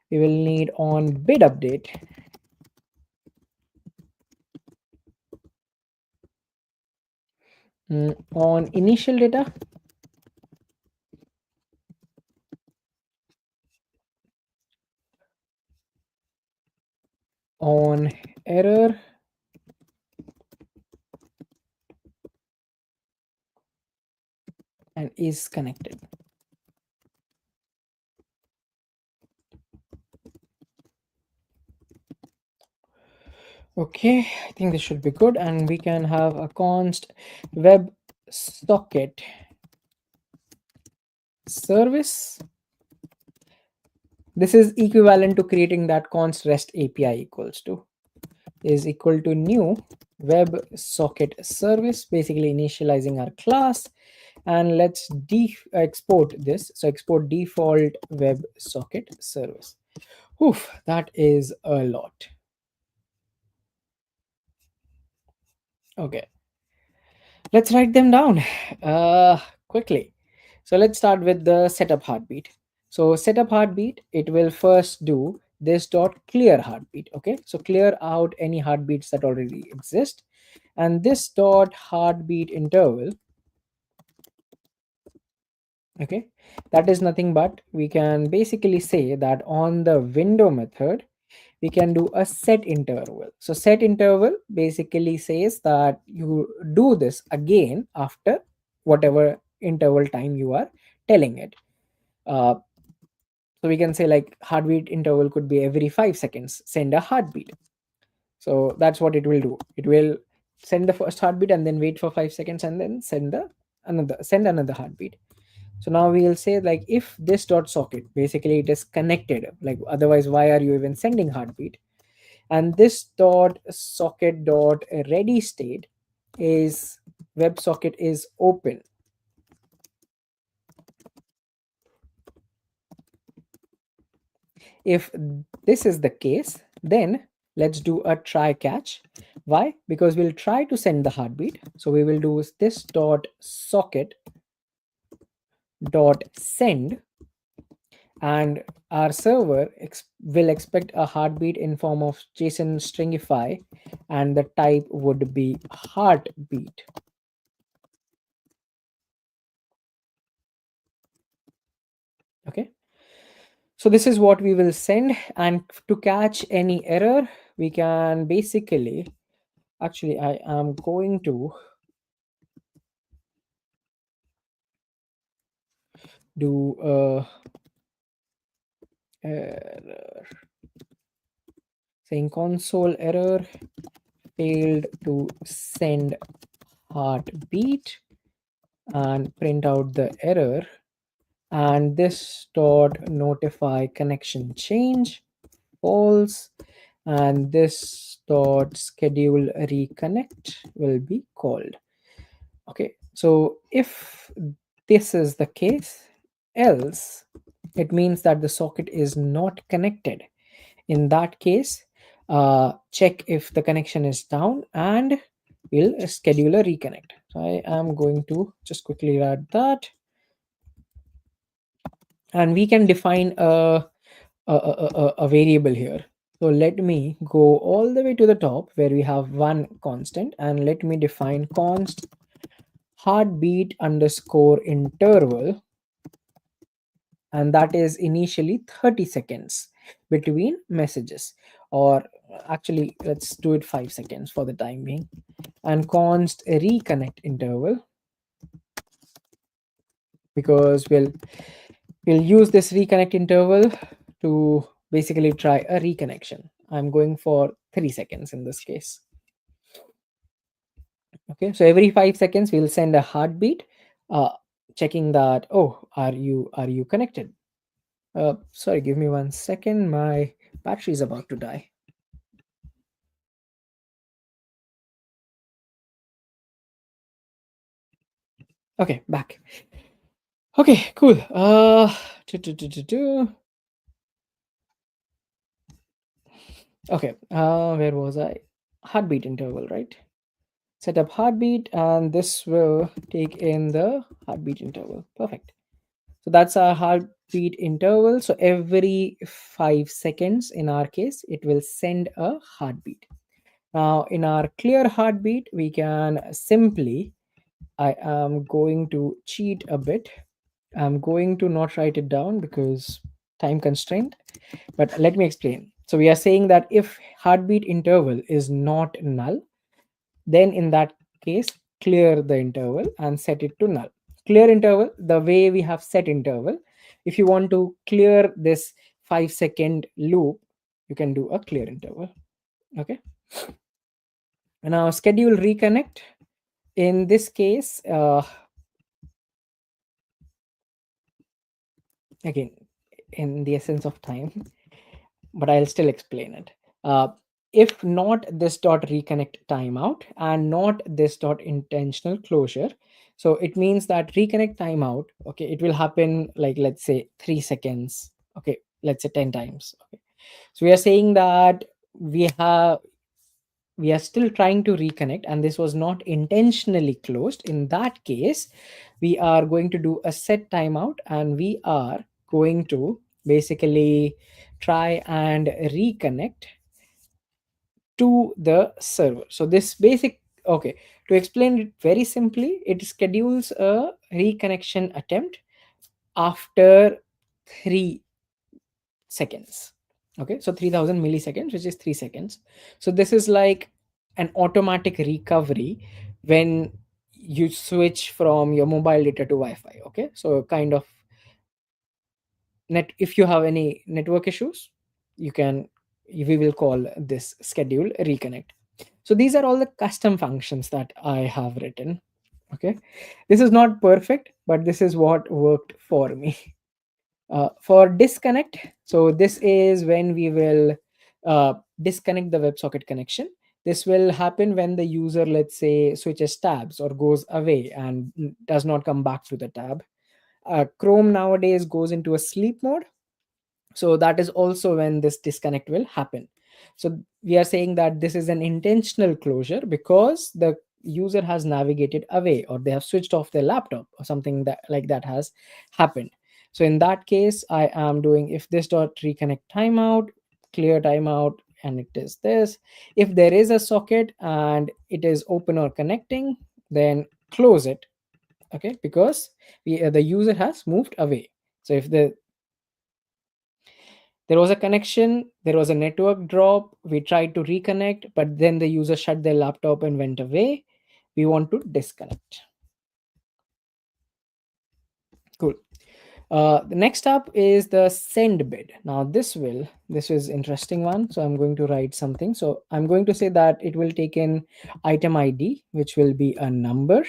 We will need on bid update. On initial data, on error, and is connected. Okay, I think this should be good, and we can have a const web socket service. This is equivalent to creating that const rest API equals to is equal to new web socket service, basically initializing our class. And let's export this. So export default web socket service. Oof, that is a lot. Okay, let's write them down quickly. So let's start with the setup heartbeat. So setup heartbeat, it will first do this dot clear heartbeat. Okay, so clear out any heartbeats that already exist. And this dot heartbeat interval, okay, that is nothing but we can basically say that on the window method we can do a set interval. So set interval basically says that you do this again after whatever interval time you are telling it. So we can say like heartbeat interval could be every 5 seconds send a heartbeat. So that's what it will do. It will send the first heartbeat and then wait for 5 seconds and then send another heartbeat. So now we will say like if this dot socket basically it is connected, like otherwise why are you even sending heartbeat? And this dot socket dot ready state is WebSocket is open. If this is the case, then let's do a try catch. Why? Because we'll try to send the heartbeat. So we will do this dot socket dot send, and our server will expect a heartbeat in form of JSON stringify, and the type would be heartbeat. Okay, so this is what we will send, and to catch any error we can basically, actually I am going to do a error saying console error failed to send heartbeat and print out the error, and this dot notify connection change false, and this dot schedule reconnect will be called. Okay, so if this is the case, else it means that the socket is not connected. In that case, check if the connection is down and we'll schedule a reconnect. So I am going to just quickly write that, and we can define a variable here. So let me go all the way to the top where we have one constant, and let me define const heartbeat underscore interval, and that is initially 30 seconds between messages, or actually let's do it 5 seconds for the time being, and const reconnect interval, because we'll use this reconnect interval to basically try a reconnection. I'm going for 3 seconds in this case. Okay, so every 5 seconds we'll send a heartbeat, uh, checking that, oh, are you connected? Sorry, give me 1 second, my battery is about to die. Okay, back. Okay, cool. Do, do, do, do, do. Okay, where was I? Heartbeat interval, right? Set up heartbeat, and this will take in the heartbeat interval. Perfect. So that's our heartbeat interval. So every 5 seconds, in our case, it will send a heartbeat. Now, in our clear heartbeat, we can simply, I am going to cheat a bit. I'm going to not write it down because time constraint, but let me explain. So we are saying that if heartbeat interval is not null, then in that case, clear the interval and set it to null. Clear interval, the way we have set interval, if you want to clear this 5-second loop, you can do a clear interval. Okay. And now schedule reconnect. In this case, again, in the essence of time, but I'll still explain it. Uh, if not this dot reconnect timeout and not this dot intentional closure, so it means that reconnect timeout, okay, it will happen like, let's say 3 seconds, okay, let's say 10 times. Okay. So we are saying that we have we are still trying to reconnect and this was not intentionally closed. In that case, we are going to do a set timeout and we are going to basically try and reconnect to the server. So this basic, okay, to explain it very simply, it schedules a reconnection attempt after 3 seconds. Okay, so 3000 milliseconds, which is 3 seconds. So this is like an automatic recovery when you switch from your mobile data to Wi-Fi. Okay, so kind of net, if you have any network issues, you can, we will call this schedule reconnect. So these are all the custom functions that I have written. Okay, this is not perfect, but this is what worked for me. For disconnect, so this is when we will disconnect the WebSocket connection. This will happen when the user, let's say, switches tabs or goes away and does not come back to the tab. Chrome nowadays goes into a sleep mode, so that is also when this disconnect will happen. So we are saying that this is an intentional closure because the user has navigated away or they have switched off their laptop or something that like that has happened. So in that case, I am doing if this dot reconnect timeout, clear timeout, and it is this. If there is a socket and it is open or connecting, then close it. Okay, because the user has moved away. So if there was a connection, there was a network drop, we tried to reconnect, but then the user shut their laptop and went away. We want to disconnect. Cool. The next up is the send bid. Now this is interesting one. So I'm going to write something. So I'm going to say that it will take in item ID, which will be a number.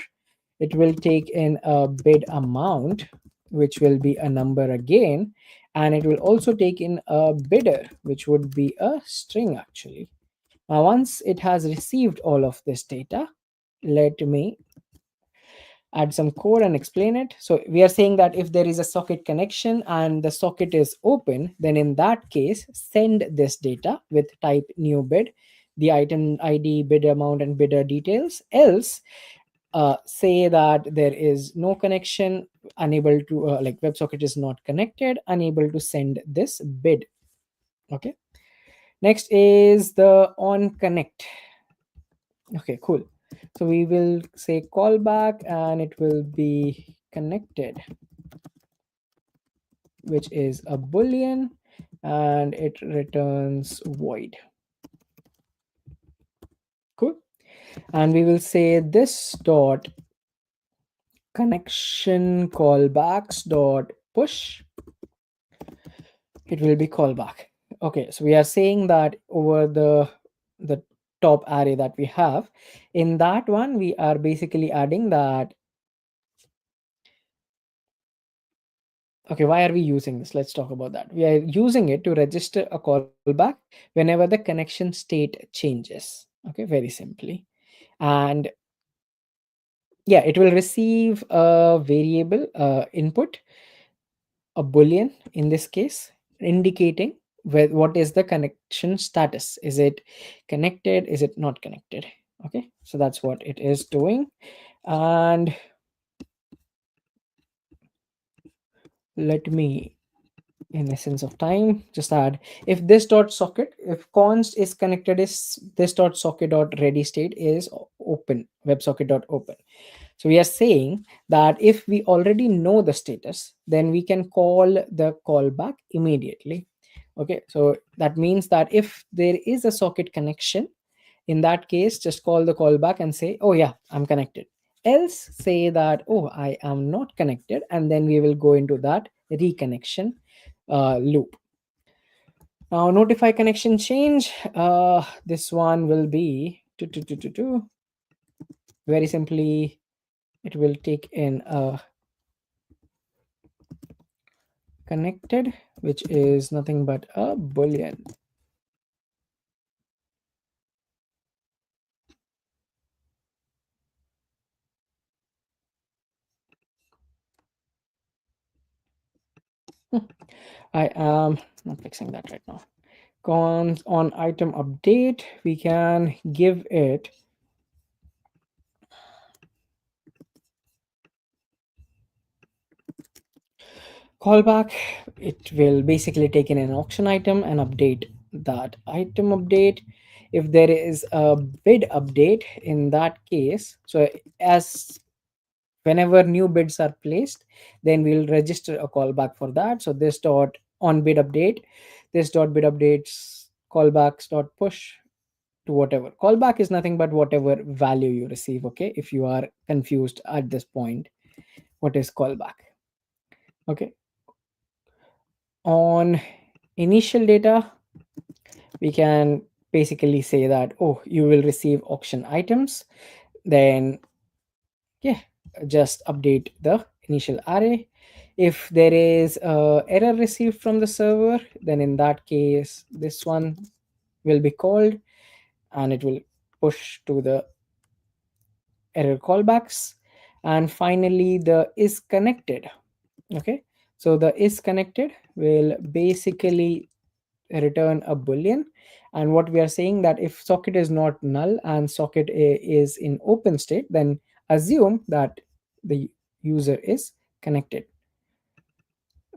It will take in a bid amount, which will be a number again. And it will also take in a bidder, which would be a string actually. Now, once it has received all of this data, let me add some code and explain it. So we are saying that if there is a socket connection and the socket is open, then in that case, send this data with type new bid, the item ID, bid amount, and bidder details. Else, say that there is no connection, unable to, like WebSocket is not connected, unable to send this bid. Okay. Next is the on connect. Okay, cool. So we will say callback and it will be connected, which is a boolean, and it returns void. Cool. And we will say this dot connection callbacks dot push. It will be callback. Okay, so we are saying that over the top array that we have, in that one we are basically adding that. Okay, why are we using this? Let's talk about that. We are using it to register a callback whenever the connection state changes. Okay, very simply. And yeah, it will receive a variable input, a boolean in this case, indicating what is the connection status. Is it connected? Is it not connected? Okay, so that's what it is doing. And let me, in essence of time, just add if this dot socket, if const is connected, is this dot socket dot ready state is open, WebSocket dot open. So we are saying that if we already know the status, then we can call the callback immediately. Okay, so that means that if there is a socket connection, in that case, just call the callback and say, oh yeah, I'm connected. Else say that, oh, I am not connected, and then we will go into that reconnection loop. Now notify connection change. This one will be Very simply, it will take in a connected, which is nothing but a boolean. I am not fixing that right now. Cons on item update, we can give it callback. It will basically take in an auction item and update that item update. If there is a bid update in that case, so as whenever new bids are placed, then we'll register a callback for that. So this dot on bid update, this dot bid updates callbacks dot push to whatever. Callback is nothing but whatever value you receive. Okay, if you are confused at this point, what is callback? Okay, on initial data, we can basically say that, oh, you will receive auction items, then yeah, just update the initial array. If there is a error received from the server, then in that case this one will be called and it will push to the error callbacks. And finally the is connected. Okay, so the is connected will basically return a boolean, and what we are saying that if socket is not null and socket is in open state, then assume that the user is connected.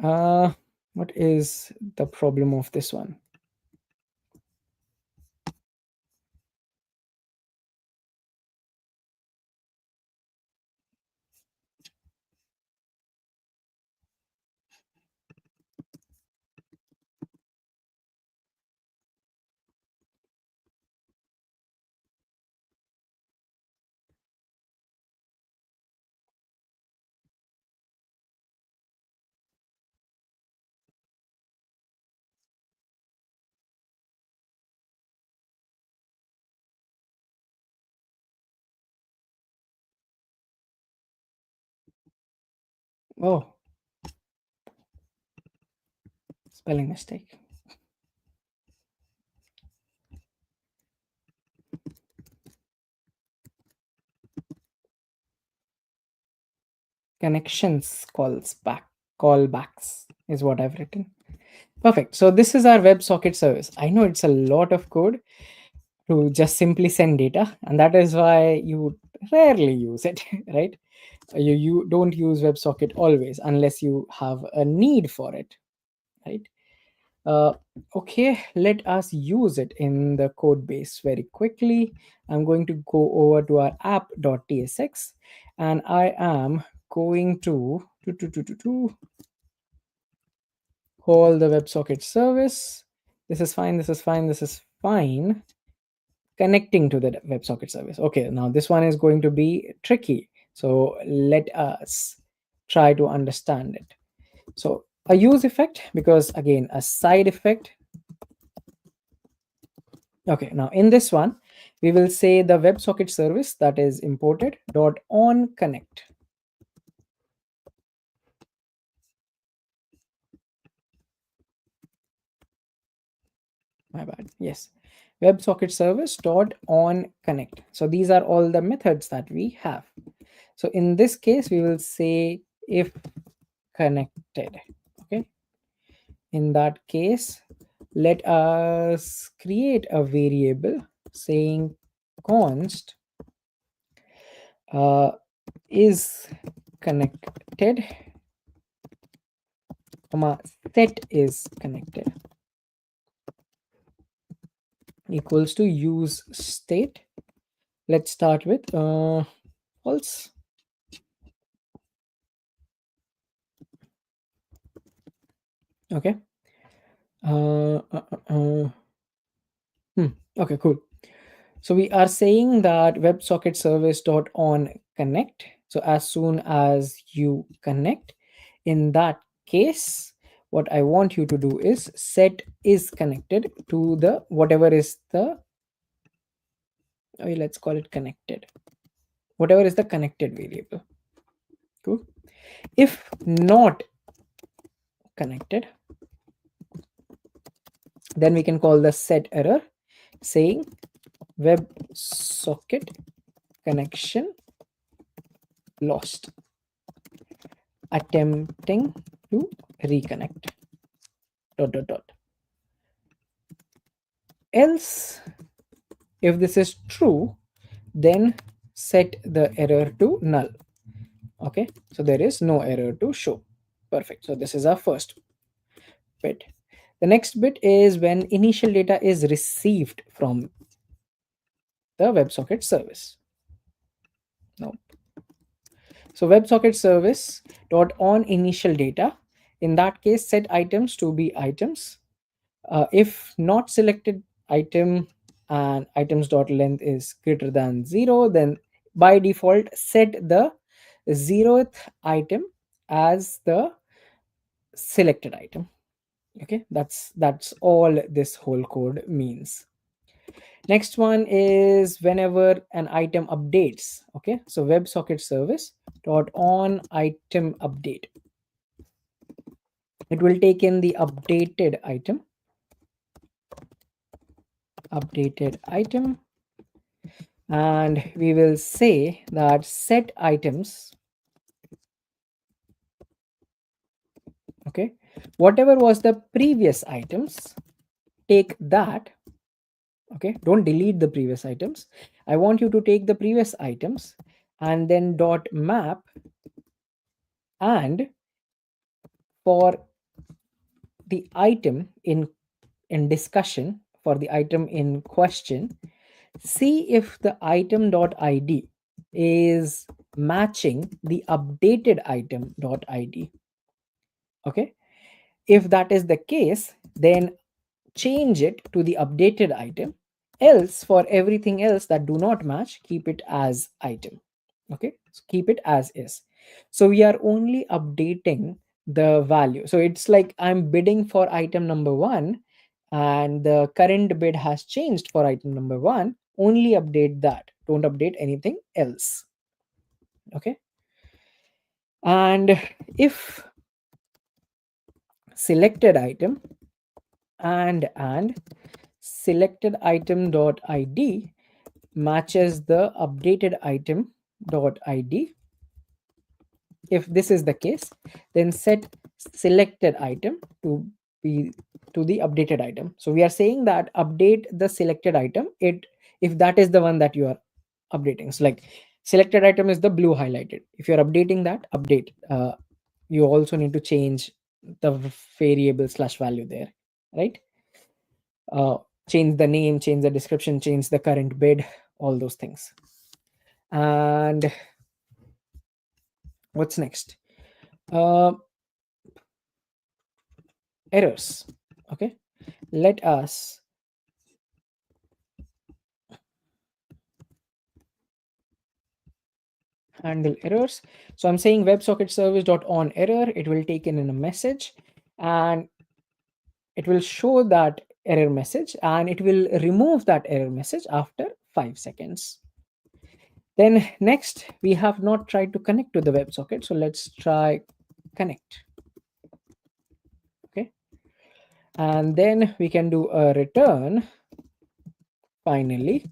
uh what is the problem of this one? Oh, spelling mistake. Connections calls back, callbacks is what I've written. Perfect. So this is our WebSocket service. I know it's a lot of code to just simply send data, and that is why you rarely use it, right? You don't use WebSocket always unless you have a need for it, right? uh, okay, let us use it in the code base very quickly. I'm going to go over to our app.tsx, and I am going to call the WebSocket service. This is fine, this is fine, this is fine. Connecting to the WebSocket service. Okay, now this one is going to be tricky. So let us try to understand it. So a use effect, because again, a side effect. Okay, now in this one, we will say the WebSocket service that is imported dot on connect. My bad. Yes, WebSocket service dot on connect. So these are all the methods that we have. So in this case, we will say if connected. Okay, in that case, let us create a variable saying const is connected, comma set is connected, equals to use state. Let's start with false. Okay. Uh, uh, uh, uh, Okay, cool. So we are saying that WebSocket service dot on connect. So as soon as you connect, in that case, what I want you to do is set is connected to the whatever is the, oh, let's call it connected. whatever is the connected variable. Cool. If not connected, then we can call the set error saying WebSocket connection lost, attempting to reconnect, dot dot dot. Else, if this is true, then set the error to null. Okay, so there is no error to show. Perfect. So this is our first bit. The next bit is when initial data is received from the WebSocket service. No. So WebSocket service dot on initial data. In that case, set items to be items. If not selected item and items dot length is greater than 0, then by default set the 0th item as the selected item. Okay, that's all this whole code means. Next one is whenever an item updates. Okay, so WebSocket service dot on item update. It will take in the updated item, and we will say that set items. Okay, whatever was the previous items, take that. Okay, don't delete the previous items. I want you to take the previous items and then dot map, and for the item in discussion, for the item in question, see if the item dot id is matching the updated item dot id. Okay, if that is the case, then change it to the updated item. Else, for everything else that do not match, keep it as item. Okay, so keep it as is. So we are only updating the value. So it's like I'm bidding for item number 1 and the current bid has changed for item number 1. Only update that, don't update anything else. Okay, and if selected item and selected item dot id matches the updated item dot id, if this is the case, then set selected item to be to the updated item. So we are saying that update the selected item, it if that is the one that you are updating. So like selected item is the blue highlighted. If you're updating that, update, you also need to change the variable slash value there, right? Change the name, change the description, change the current bid, all those things. And what's next? Errors. Okay, let us handle errors. So I'm saying WebSocket service dot on error. It will take in a message and it will show that error message, and it will remove that error message after 5 seconds. Then next, we have not tried to connect to the WebSocket, so let's try connect. Okay, and then we can do a return finally,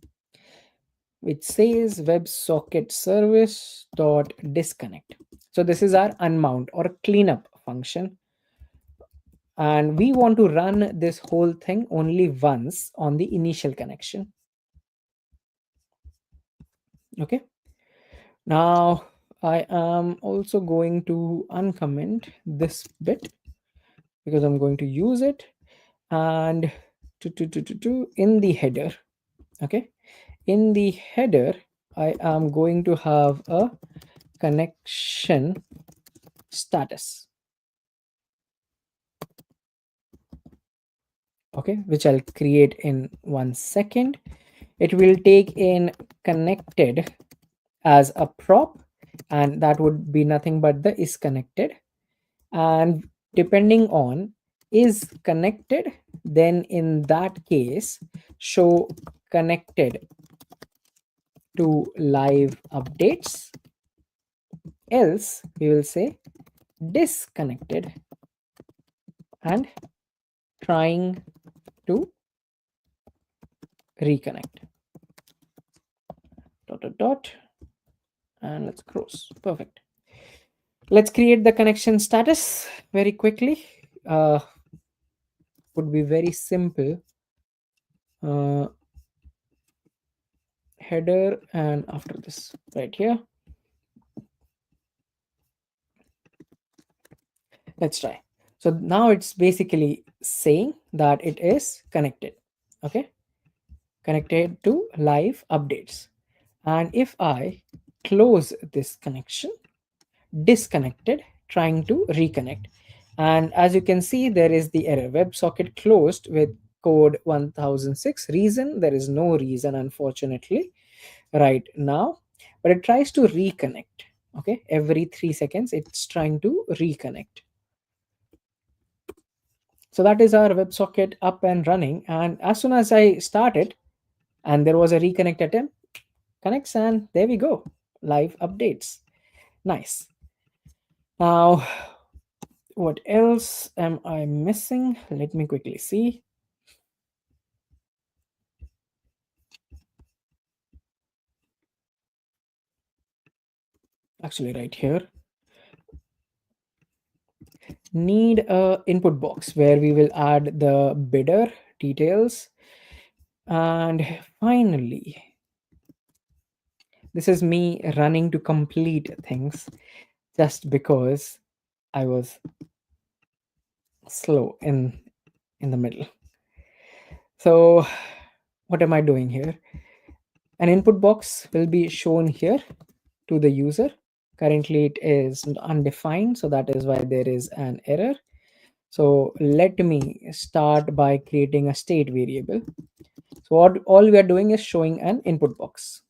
which says WebSocket service dot disconnect. So this is our unmount or cleanup function, and we want to run this whole thing only once on the initial connection. Okay, now I am also going to uncomment this bit because I'm going to use it, and in the header. Okay, in the header I am going to have a connection status. Okay, which I'll create in 1 second. It will take in connected as a prop, and that would be nothing but the is connected, and depending on is connected, then in that case show connected to live updates, else we will say disconnected and trying to reconnect. Dot dot dot, and let's close. Perfect. Let's create the connection status very quickly. Would be very simple. Uh, Header, and after this right here, let's try. So now it's basically saying that it is connected. Okay, connected to live updates. And if I close this connection, disconnected, trying to reconnect, and as you can see, there is the error, WebSocket closed with code 1006. Reason, there is no reason unfortunately right now, but it tries to reconnect. Okay, every 3 seconds it's trying to reconnect. So that is our WebSocket up and running, and as soon as I start it and there was a reconnect attempt, connects, and there we go, live updates. Nice. Now, what else am I missing? Let me quickly see. Actually, right here, need a input box where we will add the bidder details. And finally, this is me running to complete things just because I was slow in the middle. So what am I doing here? An input box will be shown here to the user. Currently it is undefined, so that is why there is an error. So let me start by creating a state variable. So what all we are doing is showing an input box.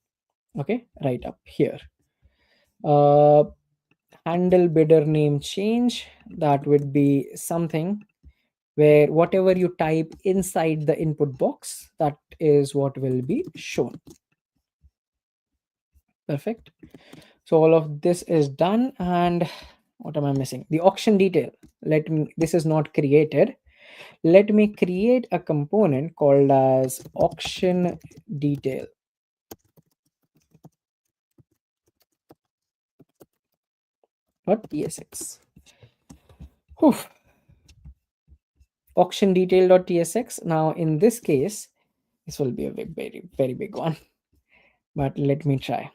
Okay, right up here. uh, Handle bidder name change, that would be something where whatever you type inside the input box, that is what will be shown. Perfect. So all of this is done, and what am I missing? The auction detail. Let me, this is not created. Let me create a component called as auction detail. .tsx. Whew. Auction detail.tsx. Now in this case, this will be a very, very big one, but let me try.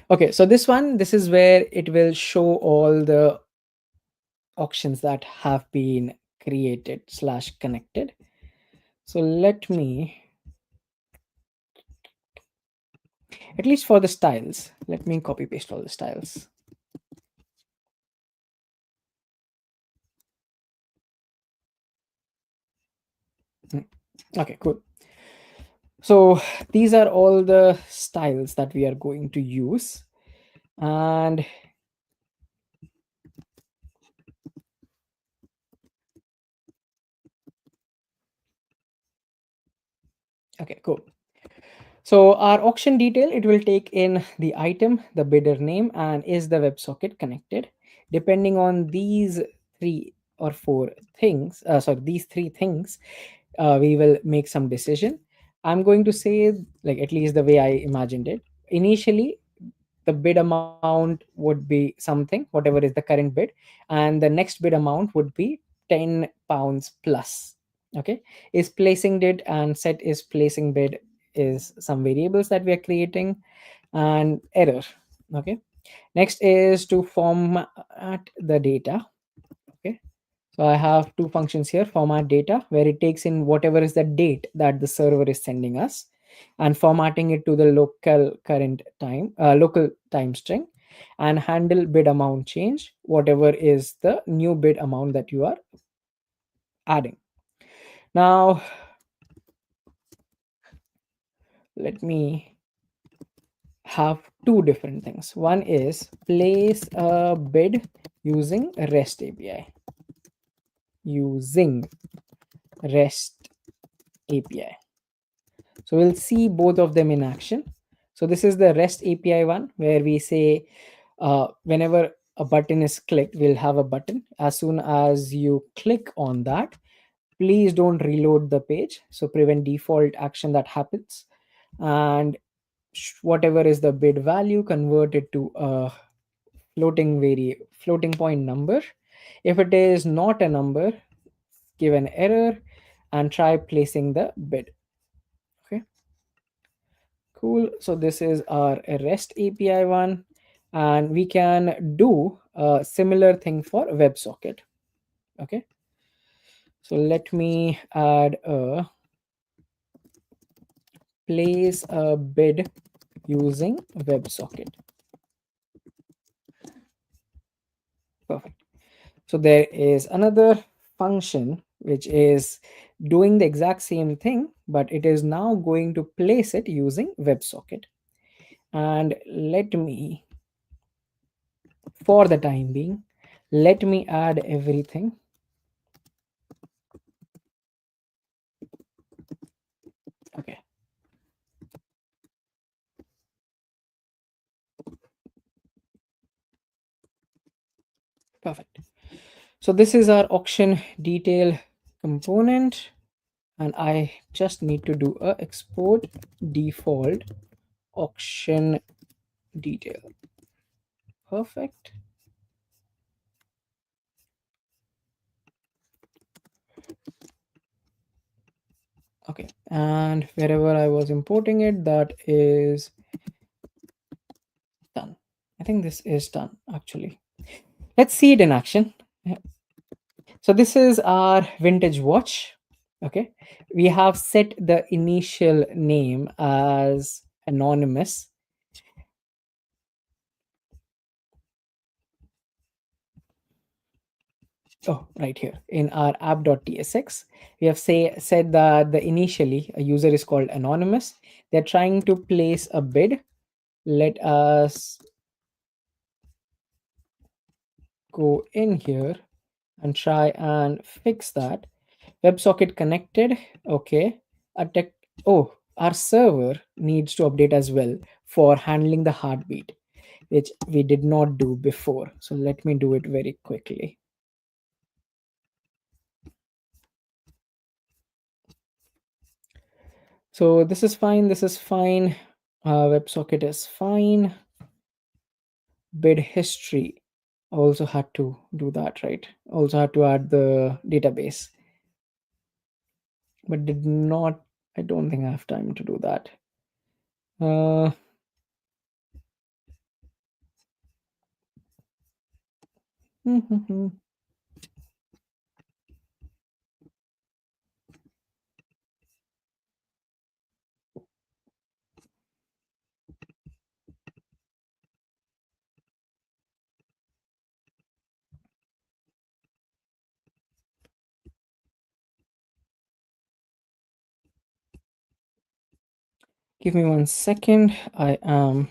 Okay, so this is where it will show all the auctions that have been created / connected. So let me, at least for the styles, let me copy paste all the styles. Okay, cool. So these are all the styles that we are going to use, and okay, cool. So our auction detail, it will take in the item, the bidder name, and is the WebSocket connected. Depending on these three or four things, these three things, we will make some decision. I'm going to say, like, at least the way I imagined it. Initially, the bid amount would be something, whatever is the current bid, and the next bid amount would be £10 plus. Okay, is placing bid and set is placing bid is some variables that we are creating, and error. Okay, next is to format the data. Okay, so I have two functions here, format data, where it takes in whatever is the date that the server is sending us and formatting it to the local current time, local time string, and handle bid amount change, whatever is the new bid amount that you are adding. Now, let me have two different things. One is place a bid using REST API. Using REST API. So we'll see both of them in action. So this is the REST API one where we say whenever a button is clicked, we'll have a button. As soon as you click on that, please don't reload the page. So prevent default action that happens. And whatever is the bid value, convert it to a floating point number. If it is not a number, give an error and try placing the bid. Okay, cool. So this is our REST API one, and we can do a similar thing for WebSocket. Okay, so let me add a place a bid using WebSocket. Perfect. So there is another function which is doing the exact same thing, but it is now going to place it using WebSocket. And let me, for the time being, let me add everything. Okay, perfect. So this is our auction detail component, and I just need to do a export default auction detail. Perfect. Okay, and wherever I was importing it, that is done. I think this is done actually. Let's see it in action. Yeah. So this is our vintage watch. Okay, we have set the initial name as anonymous. Oh, right here in our app.tsx, we have said that the initially a user is called anonymous. They're trying to place a bid. Let us go in here and try and fix that. WebSocket connected. Okay. A tech. Oh, our server needs to update as well for handling the heartbeat, which we did not do before. So let me do it very quickly. So this is fine. This is fine. WebSocket is fine. Bid history. Also had to do that, right? Also had to add the database, but did not. I don't think I have time to do that. Uh, Give me 1 second. I am.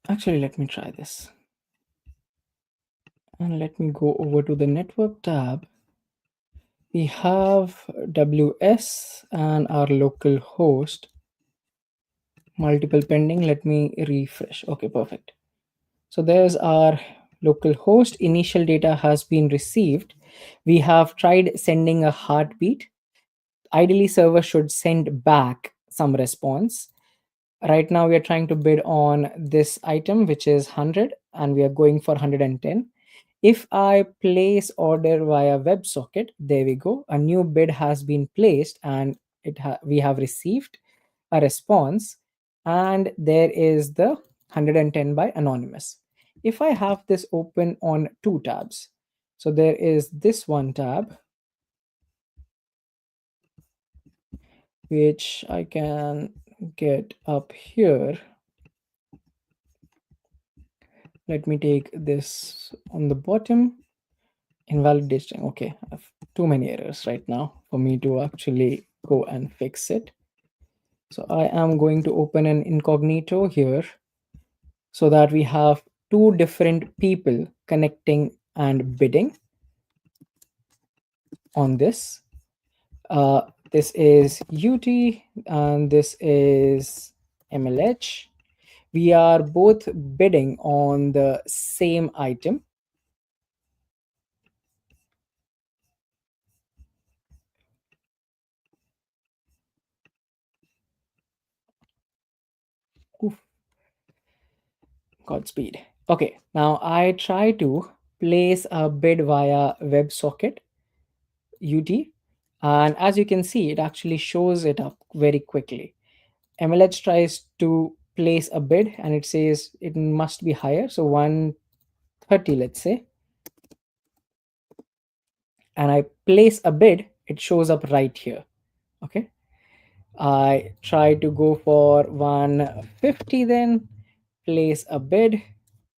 Actually, let me try this. And let me go over to the network tab. We have WS and our local host. Multiple pending. Let me refresh. Okay, perfect. So there's our local host. Initial data has been received. We have tried sending a heartbeat. Ideally, server should send back some response. Right now, we are trying to bid on this item, which is 100, and we are going for 110. If I place order via WebSocket, there we go. A new bid has been placed, and we have received a response, and there is the 110 by anonymous. If I have this open on two tabs, so there is this one tab which I can get up here, Let me take this on the bottom. Invalid string. Okay, I have too many errors right now for me to actually go and fix it. So I am going to open an incognito here so that we have two different people connecting and bidding on this. This is UT and this is MLH. We are both bidding on the same item. Oof, Godspeed. Okay, now I try to place a bid via WebSocket UT, and as you can see, it actually shows it up very quickly. MLH tries to place a bid and it says it must be higher, so 130, let's say, and I place a bid, it shows up right here. Okay, I try to go for 150, then place a bid,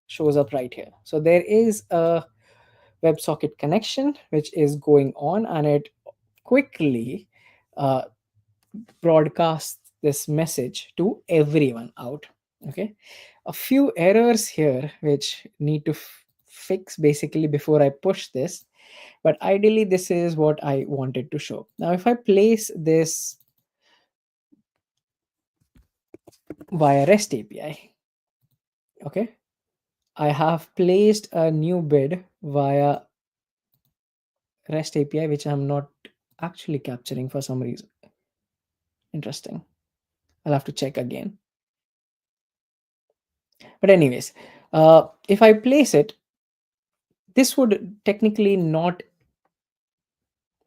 shows up right here. So there is a WebSocket connection which is going on, and it quickly uh, broadcasts this message to everyone out. Okay, a few errors here which need to fix basically before I push this, but ideally this is what I wanted to show. Now if I place this via REST API, okay, I have placed a new bid via REST API which I'm not actually capturing for some reason. Interesting. I'll have to check again. But anyways, if I place it, this would technically not,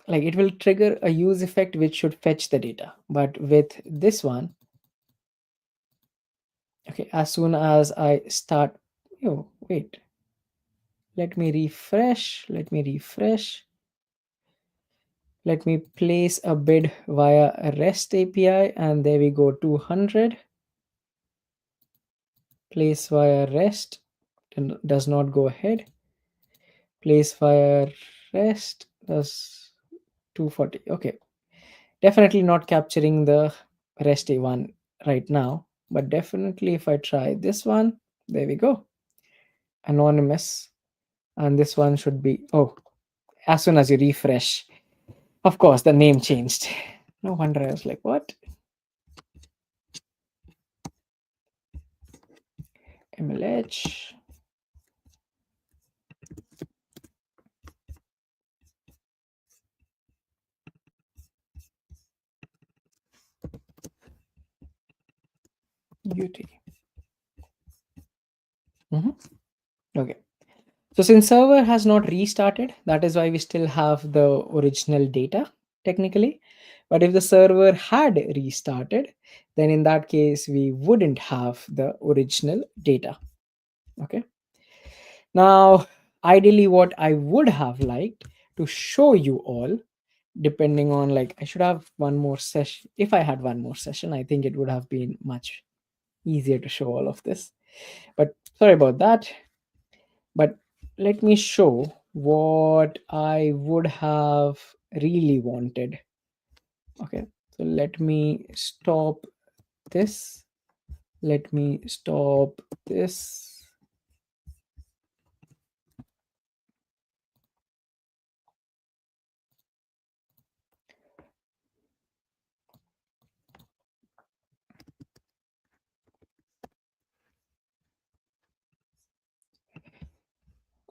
like, it will trigger a use effect which should fetch the data. But with this one, okay, as soon as I start, oh wait, let me refresh. Let me place a bid via a REST API, and there we go, 200. Place via REST does not go ahead. Place via REST does 240. Okay, definitely not capturing the REST A1 right now, but definitely if I try this one, there we go, anonymous, and this one should be, oh, as soon as you refresh, of course, the name changed. No wonder I was like, what? MLH. UT. Mhm. Okay. So since server has not restarted, that is why we still have the original data technically. But if the server had restarted, then in that case, we wouldn't have the original data. Okay. Now, ideally, what I would have liked to show you all, depending on, like, I should have one more session. If I had one more session, I think it would have been much easier to show all of this. But sorry about that. But let me show what I would have really wanted. Okay, so let me stop this. Let me stop this.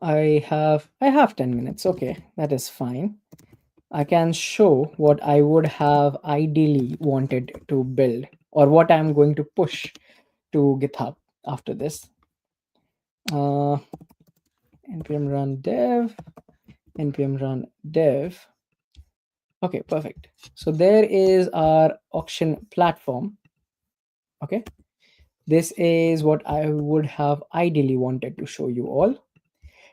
I have 10 minutes. Okay, that is fine. I can show what I would have ideally wanted to build, or what I'm going to push to GitHub after this. Uh, npm run dev, npm run dev. Okay, perfect. So there is our auction platform. Okay, this is what I would have ideally wanted to show you all.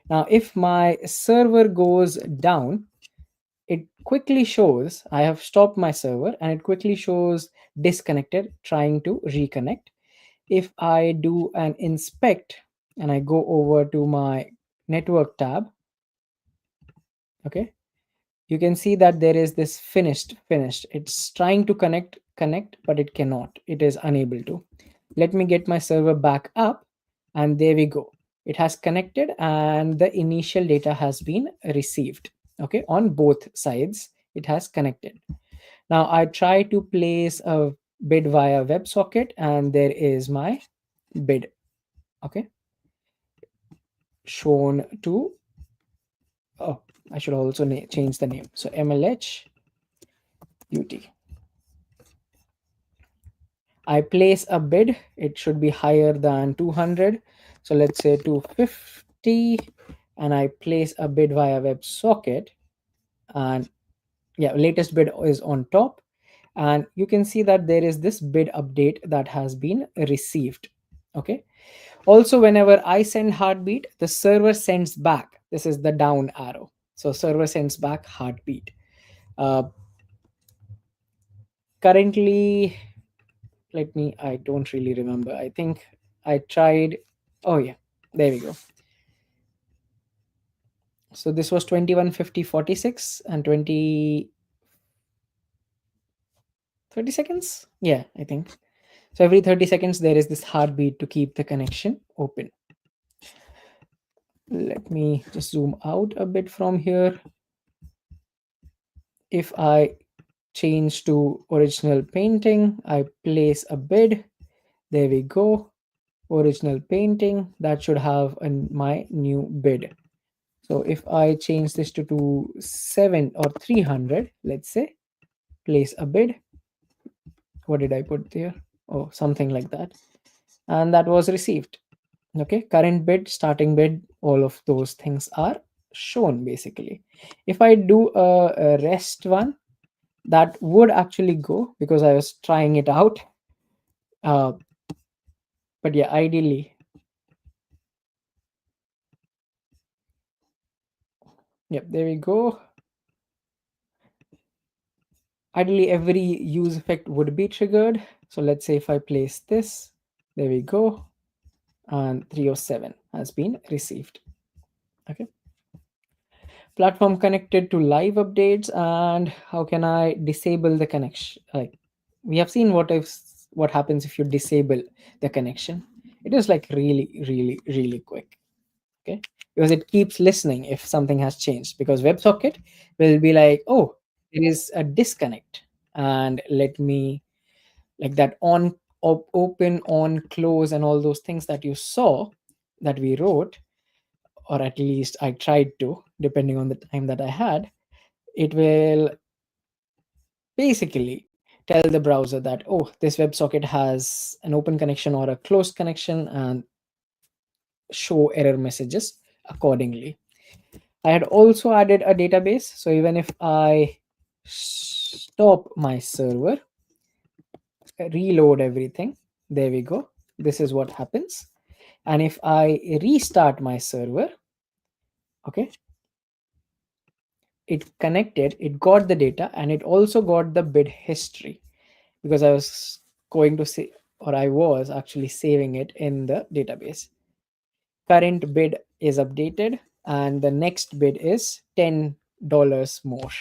Now, if my server goes down, it quickly shows I have stopped my server, and it quickly shows disconnected, trying to reconnect. If I do an inspect and I go over to my network tab, okay, you can see that there is this finished. It's trying to connect, but it cannot. It is unable to. Let me get my server back up, and there we go. It has connected and the initial data has been received. Okay, on both sides, it has connected. Now I try to place a bid via WebSocket, and there is my bid. Okay, shown to, oh, I should also change the name. So MLH UT. I place a bid, it should be higher than 200. So let's say 250, and I place a bid via WebSocket, and yeah, latest bid is on top. And you can see that there is this bid update that has been received. Okay. Also, whenever I send heartbeat, the server sends back. This is the down arrow. So server sends back heartbeat. Uh, Currently, let me, I don't really remember. I think I tried, oh yeah, there we go. So this was 2150 46 and 30 seconds, yeah, I think. So every 30 seconds there is this heartbeat to keep the connection open. Let me just zoom out a bit from here. If I change to original painting, I place a bid, there we go. Original painting, that should have my new bid. So if I change this to 7 or 300, let's say, place a bid. What did I put there? Oh, something like that. And that was received. Okay, current bid, starting bid, all of those things are shown basically. If I do a rest one, that would actually go because I was trying it out. Uh, but yeah, ideally, yep, there we go. Ideally every use effect would be triggered. So let's say if I place this, there we go, and 307 has been received. Okay, platform connected to live updates. And how can I disable the connection? Like, we have seen what happens if you disable the connection. It is like really quick. Okay, because it keeps listening if something has changed, because WebSocket will be like, oh, there is a disconnect, and let me, like that on, open, on, close, and all those things that you saw that we wrote, or at least I tried to, depending on the time that I had. It will basically tell the browser that, oh, this WebSocket has an open connection or a closed connection, and show error messages accordingly. I had also added a database. So even if I stop my server, reload everything, there we go. This is what happens. And if I restart my server, okay, it connected, it got the data, and it also got the bid history, because I was going to say, or I was actually saving it in the database. Current bid is updated, and the next bid is $10 more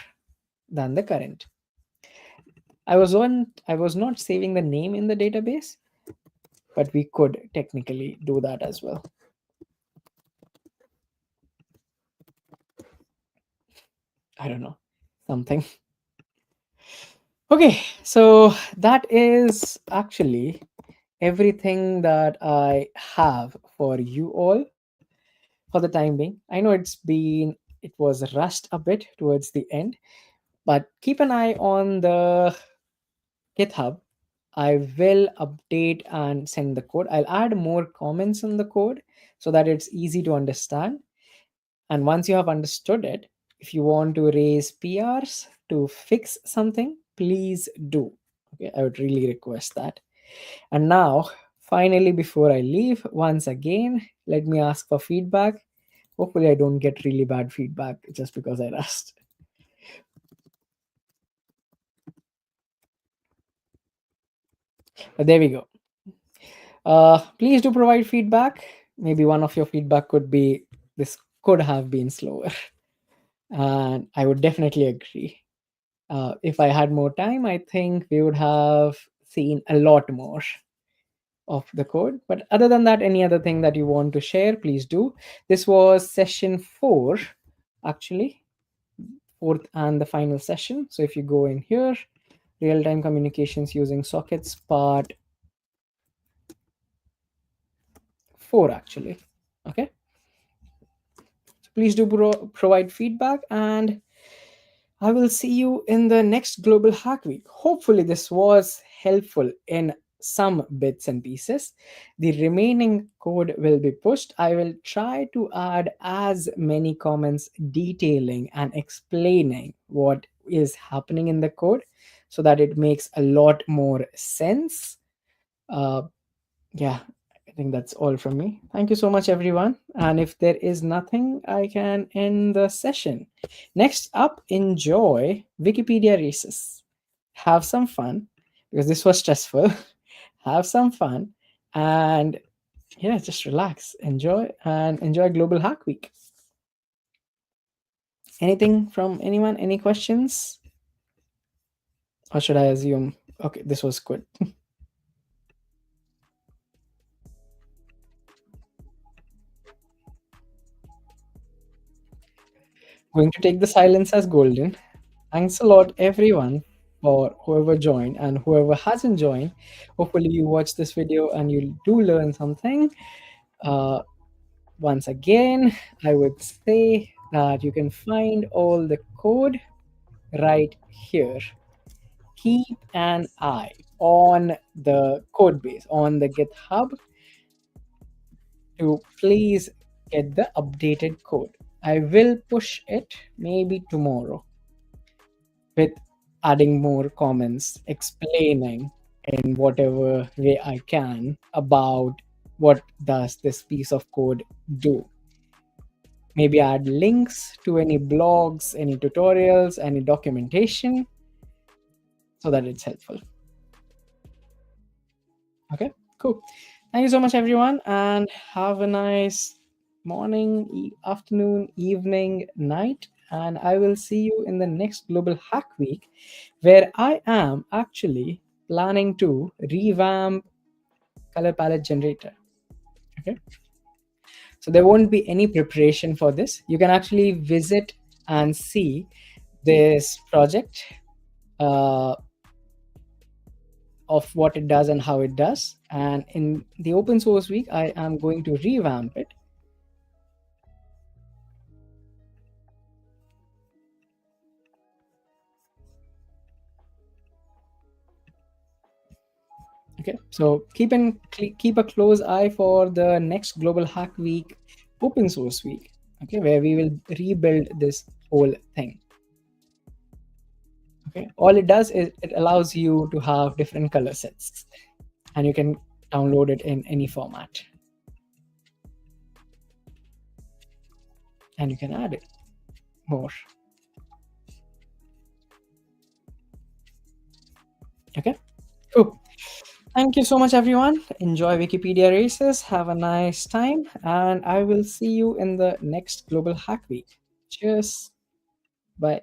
than the current. I was not saving the name in the database, but we could technically do that as well. I don't know, something. Okay, so that is actually everything that I have for you all for the time being. I know it was rushed a bit towards the end, but keep an eye on the GitHub. I will update and send the code. I'll add more comments in the code so that it's easy to understand. And once you have understood it, if you want to raise PRs to fix something, please do. Okay, I would really request that. And now, finally, before I leave, once again, let me ask for feedback. Hopefully, I don't get really bad feedback just because I rushed. But there we go. Please do provide feedback. Maybe one of your feedback could be this could have been slower, and I would definitely agree. If I had more time, I think we would have seen a lot more of the code. But other than that, any other thing that you want to share, please do. This was session 4, actually, fourth and the final session. So if you go in here, real time communications using sockets, part 4, actually. Okay. So please do provide feedback, and I will see you in the next Global Hack Week. Hopefully, this was helpful in some bits and pieces. The remaining code will be pushed. I will try to add as many comments detailing and explaining what is happening in the code so that it makes a lot more sense. Uh, yeah, I think that's all from me. Thank you so much, everyone. And if there is nothing, I can end the session. Next up, enjoy Wikipedia races. Have some fun because this was stressful. Have some fun and yeah, just relax, enjoy, and enjoy Global Hack Week. Anything from anyone? Any questions? Or should I assume? Okay, this was good. Going to take the silence as golden. Thanks a lot, everyone, for whoever joined and whoever hasn't joined. Hopefully, you watch this video and you do learn something. Uh, Once again, I would say that you can find all the code right here. Keep an eye on the code base on the GitHub to please get the updated code. I will push it maybe tomorrow with adding more comments, explaining in whatever way I can about what does this piece of code do. Maybe add links to any blogs, any tutorials, any documentation so that it's helpful. Okay, cool. Thank you so much, everyone, and have a nice morning, afternoon, evening, night. And I will see you in the next Global Hack Week, where I am actually planning to revamp color palette generator. Okay, so there won't be any preparation for this. You can actually visit and see this project uh, of what it does and how it does. And in the open source week, I am going to revamp it. Okay, so keep a close eye for the next Global Hack Week, open source week. Okay, where we will rebuild this whole thing. Okay, all it does is it allows you to have different color sets, and you can download it in any format, and you can add it more. Okay, cool. Thank you so much, everyone. Enjoy Wikipedia races. Have a nice time. And I will see you in the next Global Hack Week. Cheers. Bye.